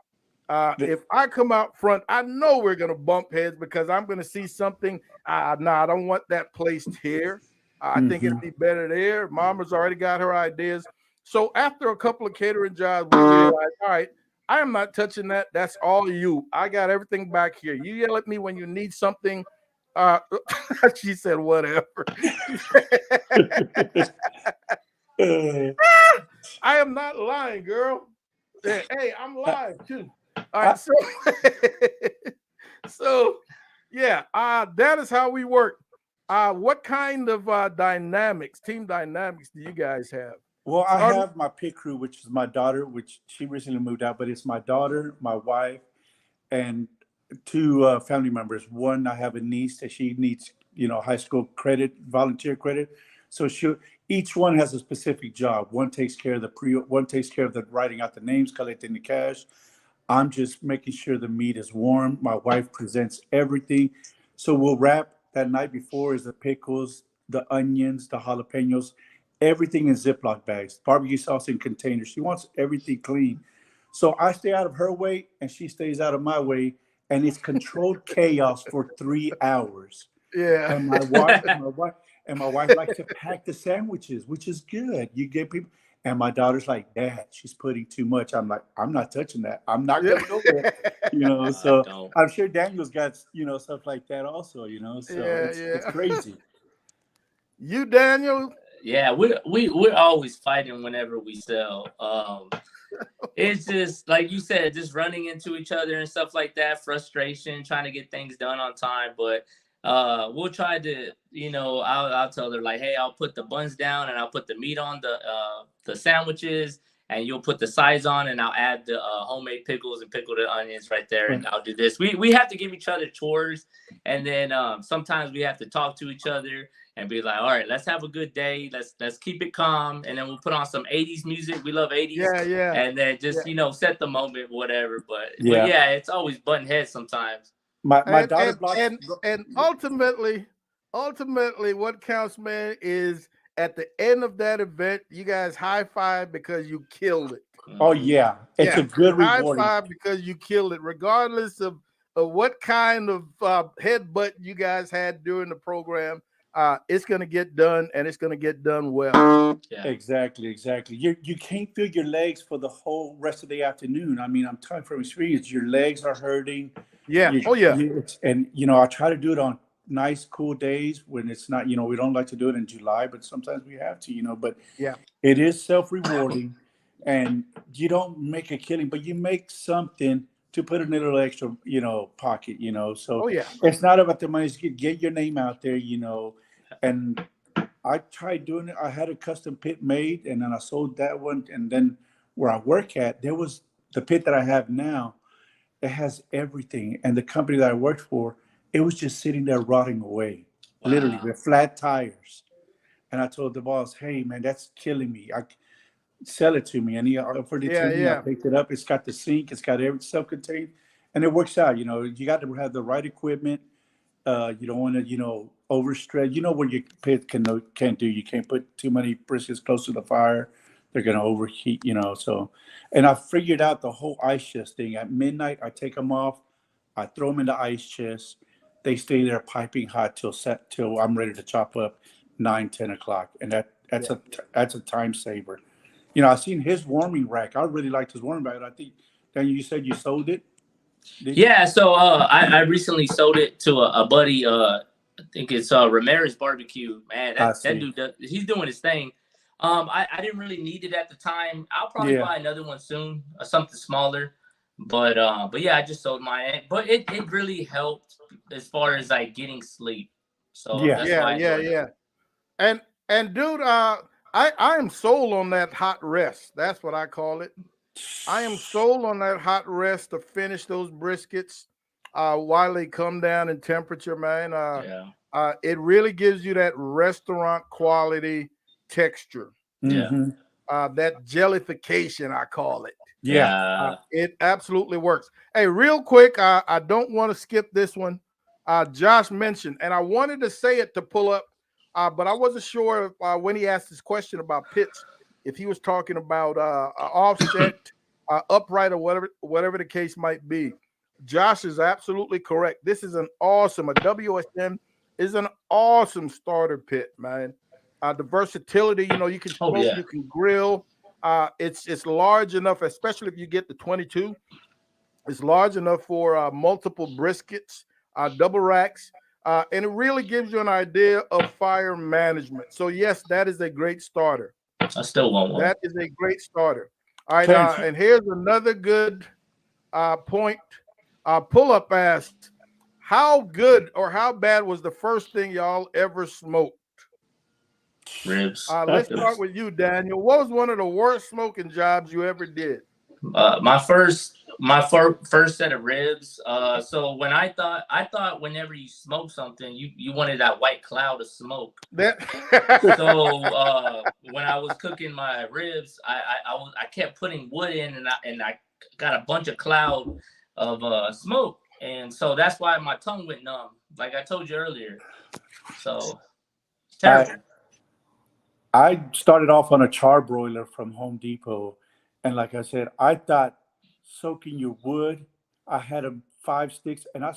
If I come out front, I know we're gonna bump heads because I'm gonna see something. No, I don't want that placed here. I think it'd Mhm. be better there. Mama's already got her ideas. So after a couple of catering jobs, we realized, all right, I am not touching that. That's all you. I got everything back here. You yell at me when you need something. Uh, she said, whatever. Uh, I am not lying, girl. Hey, I'm live too. All right, I, so so yeah, that is how we work. What kind of team dynamics do you guys have? well, I Starting, have my pit crew, which is my daughter, which she recently moved out, but it's my daughter, my wife, and 2 family members. One, I have a niece that she needs, high school credit, volunteer credit. So each one has a specific job. One takes care of one takes care of the writing out the names, collecting the cash. I'm just making sure the meat is warm. My wife presents everything. So we'll wrap that night before is the pickles, the onions, the jalapenos, everything in Ziploc bags, barbecue sauce in containers. She wants everything clean. So I stay out of her way and she stays out of my way. And it's controlled chaos for 3 hours. yeah. And my wife likes to pack the sandwiches, which is good. You get people. And my daughter's like, Dad, she's putting too much. I'm like, I'm not touching that. I'm not Yeah. gonna go there. I So don't. I'm sure Daniel's got, stuff like that also, so Yeah, it's yeah. crazy. You, Daniel? Yeah, we're always fighting whenever we sell. It's just like you said, just running into each other and stuff like that, frustration, trying to get things done on time. But we'll try to, I'll tell her like, hey, I'll put the buns down and I'll put the meat on the sandwiches, and you'll put the sides on, and I'll add the homemade pickles and pickle the onions right there, and I'll do this. We have to give each other chores, and then sometimes we have to talk to each other and be like, all right, let's have a good day. Let's keep it calm, and then we'll put on some 80s music. We love 80s, Yeah, yeah. and then just Yeah. set the moment, whatever. But Yeah. yeah, it's always button heads sometimes. My And daughter and blocks. and ultimately, what counts, man, is at the end of that event, you guys high five because you killed it. Oh Mhm. yeah, it's Yeah, a good high rewarding. five because you killed it, regardless of what kind of headbutt you guys had during the program. It's gonna get done, and it's gonna get done well. Yeah. Exactly. You can't feel your legs for the whole rest of the afternoon. I mean, I'm telling from experience, your legs are hurting. Yeah. Oh yeah. And I try to do it on nice, cool days when it's not. We don't like to do it in July, but sometimes we have to. But Yeah. it is self-rewarding, and you don't make a killing, but you make something to put in a little extra, pocket. So Oh yeah. it's not about the money. It's get your name out there. And I tried doing it. I had a custom pit made, and then I sold that one. And then where I work at, there was the pit that I have now. It has everything. And the company that I worked for, it was just sitting there rotting away, literally Wow. with flat tires. And I told the boss, "Hey, man, that's killing me. I sell it to me." And he offered it to Yeah, me. I yeah, picked it up. It's got the sink. It's got every self-contained, and it works out. You know, you got to have the right equipment. You don't want to, overstretch. You know what your pit can't do. You can't put too many briskets close to the fire. They're gonna overheat. So, and I figured out the whole ice chest thing. At midnight, I take them off. I throw them in the ice chest. They stay there piping hot till I'm ready to chop up 9, 10 o'clock, and that's yeah. a time saver. I seen his warming rack. I really liked his warming rack. I think, Daniel, you said you sold it. Did you? Yeah, so I recently sold it to a buddy. I think it's Ramirez Barbecue. Man, I that see. dude he's doing his thing. I didn't really need it at the time. I'll probably Yeah. buy another one soon, something smaller. But yeah, I just sold mine. But it really helped as far as like getting sleep. So Yeah. that's Yeah, why I yeah, enjoyed it. yeah. And dude, I am sold on that hot rest. That's what I call it. I am sold on that hot rest to finish those briskets while they come down in temperature, man. Yeah, It really gives you that restaurant quality texture, yeah, Mm-hmm. that jellification, I call it. Yeah. yeah. It absolutely works. Hey, real quick, I don't want to skip this one. Josh mentioned, and I wanted to say it to pull up, but I wasn't sure if, when he asked this question about pits, if he was talking about offset, upright, or whatever the case might be. Josh is absolutely correct. This is a WSN is an awesome starter pit, man. The versatility, you can Oh smoke, yeah. you can grill. It's large enough, especially if you get the 22. It's large enough for multiple briskets, double racks, and it really gives you an idea of fire management. So yes, that is a great starter. I still want one. That is a great starter. All right, Ten. and here's another good point. Pull up asked, how good or how bad was the first thing y'all ever smoked? Ribs. Let's It start was with you, Daniel. What was one of the worst smoking jobs you ever did? my first set of ribs. So when I thought whenever you smoke something, you wanted that white cloud of smoke. That So when I was cooking my ribs, I kept putting wood in, and I got a bunch of cloud of smoke, and so that's why my tongue went numb, like I told you earlier. So it's I terrible. I started off on a char broiler from Home Depot, and like I said, I thought soaking your wood. I had 5 sticks, and I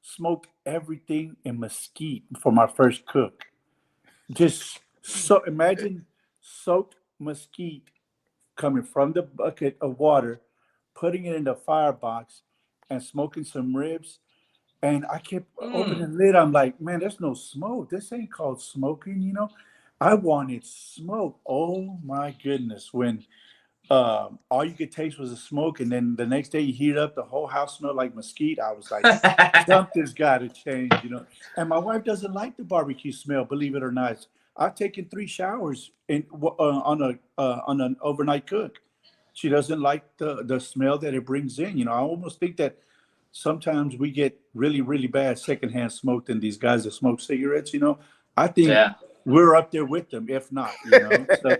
smoked everything in mesquite for my first cook. Just so imagine soaked mesquite coming from the bucket of water, putting it in the firebox, and smoking some ribs. And I kept opening Mm. the lid. I'm like, man, there's no smoke. This ain't called smoking. I wanted smoke. Oh my goodness. When all you could taste was the smoke, and then the next day you heat it up, the whole house smelled like mesquite. I was like, something's got to change. And my wife doesn't like the barbecue smell, believe it or not. I've taken 3 showers on an overnight cook. She doesn't like the smell that it brings in. I almost think that sometimes we get really, really bad secondhand smoke than these guys that smoke cigarettes. I think Yeah. we're up there with them, if not. So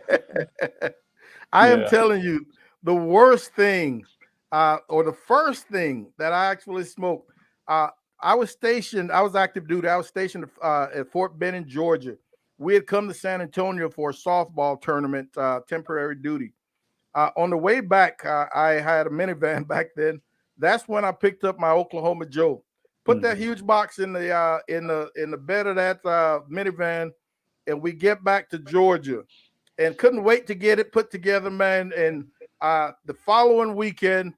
I am yeah. telling you, the worst thing, or the first thing that I actually smoked, uh, I was active duty. I was stationed at Fort Benning, Georgia. We had come to San Antonio for a softball tournament, temporary duty. On the way back, I had a minivan back then. That's when I picked up my Oklahoma Joe. Put that Mhm. huge box in the bed of that minivan, and we get back to Georgia, and couldn't wait to get it put together, man. And the following weekend,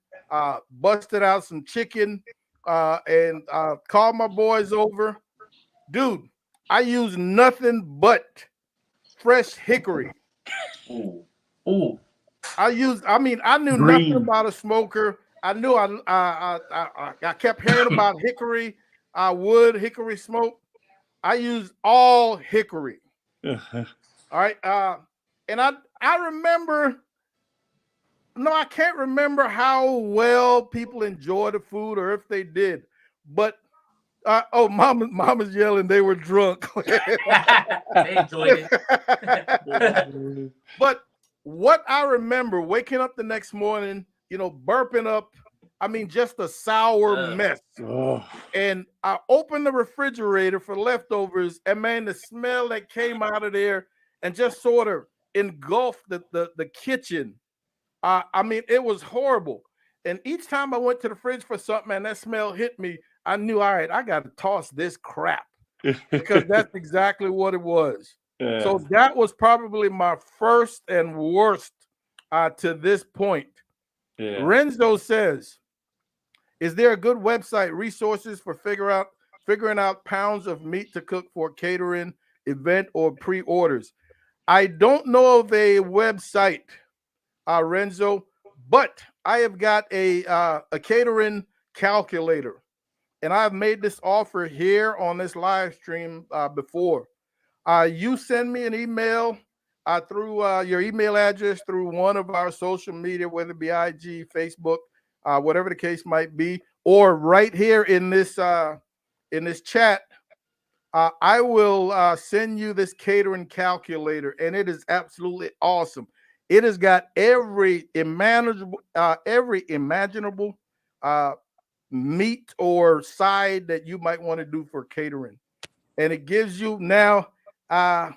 busted out some chicken, and called my boys over, dude. I used nothing but fresh hickory. Ooh. Ooh. I knew nothing Green. about a smoker. I knew I kept hearing about hickory, wood, hickory smoke. I used all hickory. All right. And I remember No, I can't remember how well people enjoyed the food or if they did. But oh, mama's yelling they were drunk. They enjoyed it. But what I remember waking up the next morning, burping up, I mean, just a sour Ugh. mess. Oh, And I opened the refrigerator for leftovers, and man, the smell that came out of there and just sort of engulfed the kitchen. I mean, it was horrible. And each time I went to the fridge for something and that smell hit me, I knew, all right, I got to toss this crap because that's exactly what it was. yeah. So that was probably my first and worst to this point. Yeah. Renzo says, "Is there a good website resources for figuring out pounds of meat to cook for catering event or pre-orders?" I don't know of a website, Renzo, but I have got a catering calculator, and I've made this offer here on this live stream before. You send me an email through your email address through one of our social media, whether it be IG, Facebook, whatever the case might be, or right here in this chat. I will send you this catering calculator, and it is absolutely awesome. It has got every imaginable uh, meat or side that you might want to do for catering, and it gives you now uh,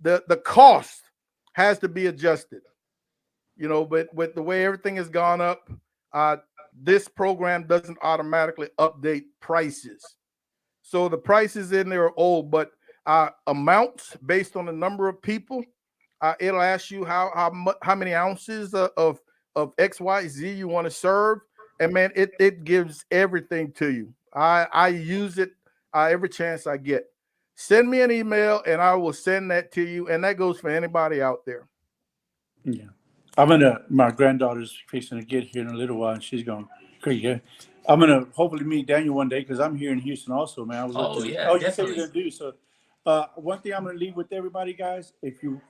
the cost has to be adjusted, but with the way everything has gone up, uh, this program doesn't automatically update prices. So the prices in there are old, but amounts based on the number of people, it'll ask you how many ounces of XYZ you want to serve, and man, it gives everything to you. I use it every chance I get. Send me an email, and I will send that to you, and that goes for anybody out there. Yeah. My granddaughter's fixing to get here in a little while, and she's going crazy. Yeah. I'm gonna hopefully meet Daniel one day because I'm here in Houston also, man. I would love Oh to. yeah, Oh, you said you're definitely. gonna do so. One thing I'm gonna leave with everybody, guys. If you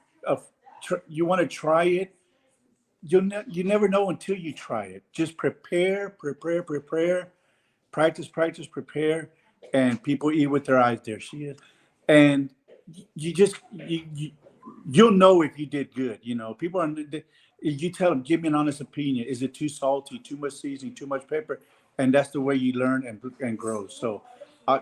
want to try it, you never know until you try it. Just prepare, practice, prepare, and people eat with their eyes. There she is, and you just you'll know if you did good. People are. You tell them, give me an honest opinion. Is it too salty, too much seasoning, too much pepper? And that's the way you learn and grow. So,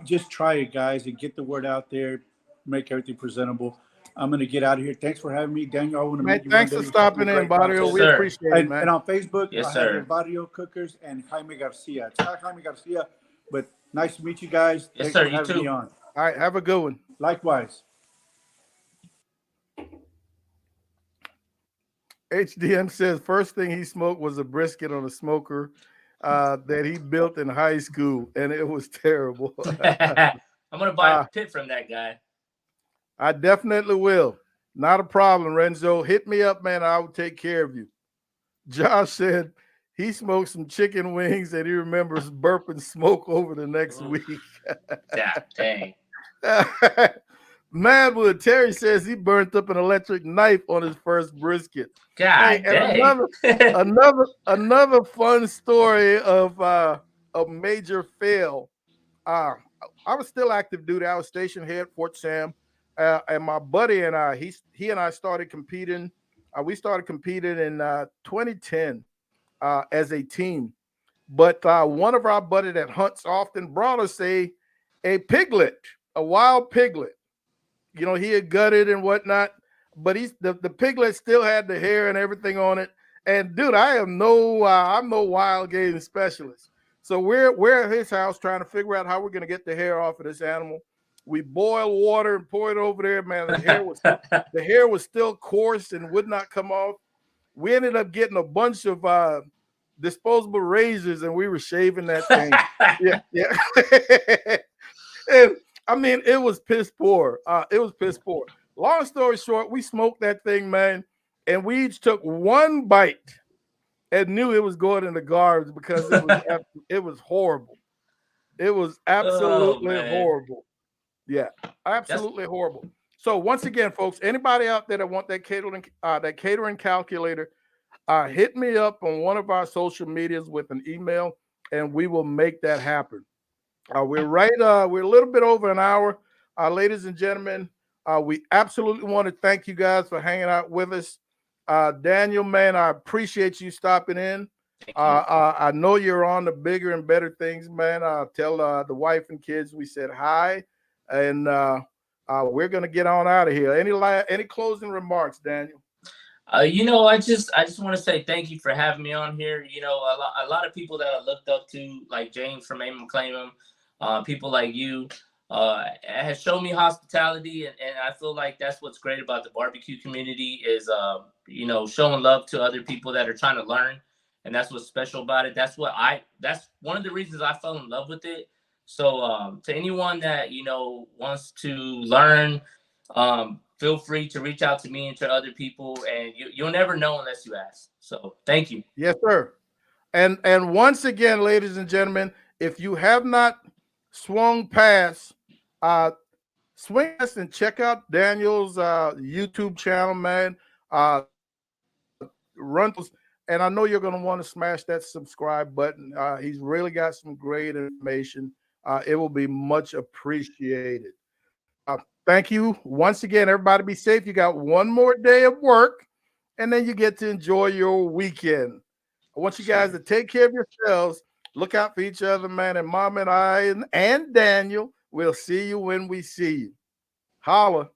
just try it, guys, and get the word out there. Make everything presentable. I'm gonna get out of here. Thanks for having me, Daniel. I want to Man, meet you one thanks day. for You're a stopping in, great Barrio. Yes, content. We sir. appreciate it, And man. on Facebook, Yes, I have the sir. Barrio Cookers and Jaime Garcia. It's not Jaime Garcia, but nice to meet you guys. Yes, Thanks sir. for You having me too. on. All right, have a good one. Likewise. HDM says first thing he smoked was a brisket on a smoker that he built in high school, and it was terrible. I'm gonna buy a uh, pit from that guy. I definitely will. Not a problem, Renzo. Hit me up, man. I will take care of you. Josh said he smoked some chicken wings and he remembers burping smoke over the next Oof. week. Dang. Madwood Terry says he burnt up an electric knife on his first brisket. Hey, God and dang. another fun story of a major fail. Uh, I was still active duty. I was stationed here at Fort Sam, and my buddy and I, he and I started competing. We started competing in 2010 as a team. But one of our buddy that hunts often brought us a piglet, a wild piglet. He had gutted and whatnot, but the piglet still had the hair and everything on it. And dude, I'm no wild game specialist. So we're at his house trying to figure out how we're gonna get the hair off of this animal. We boil water and pour it over there, man. The hair was still coarse and would not come off. We ended up getting a bunch of disposable razors, and we were shaving that thing. Yeah, yeah. And I mean, it was piss poor. It was piss poor. Long story short, we smoked that thing, man, and we each took one bite and knew it was going in the garbage because it was horrible. It was Oh absolutely man. horrible. Yeah, That's absolutely horrible. So once again, folks, anybody out there that want that catering calculator, hit me up on one of our social medias with an email, and we will make that happen. We're a little bit over an hour. Ladies and gentlemen, we absolutely want to thank you guys for hanging out with us. Daniel, man, I appreciate you stopping in. I know you're on the bigger and better things, man. Tell the wife and kids we said hi, and we're gonna get on out of here. Any closing remarks, Daniel? I just want to say thank you for having me on here. A lot of people that I looked up to, like James from Aim Claim, people like you, has shown me hospitality, and I feel like that's what's great about the barbecue community is, showing love to other people that are trying to learn, and that's what's special about it. That's one of the reasons I fell in love with it. So to anyone that wants to learn, feel free to reach out to me and to other people, and you'll never know unless you ask. So thank you. Yes, sir. And once again, ladies and gentlemen, if you have not swung past, swing us and check out Daniel's YouTube channel, man. Run those, and I know you're going to want to smash that subscribe button. He's really got some great information. It will be much appreciated. Thank you once again. Everybody be safe. You got one more day of work, and then you get to enjoy your weekend. I want you guys to take care of yourselves. Look out for each other, man. And Mom and I and Daniel, we'll see you when we see you. Holla.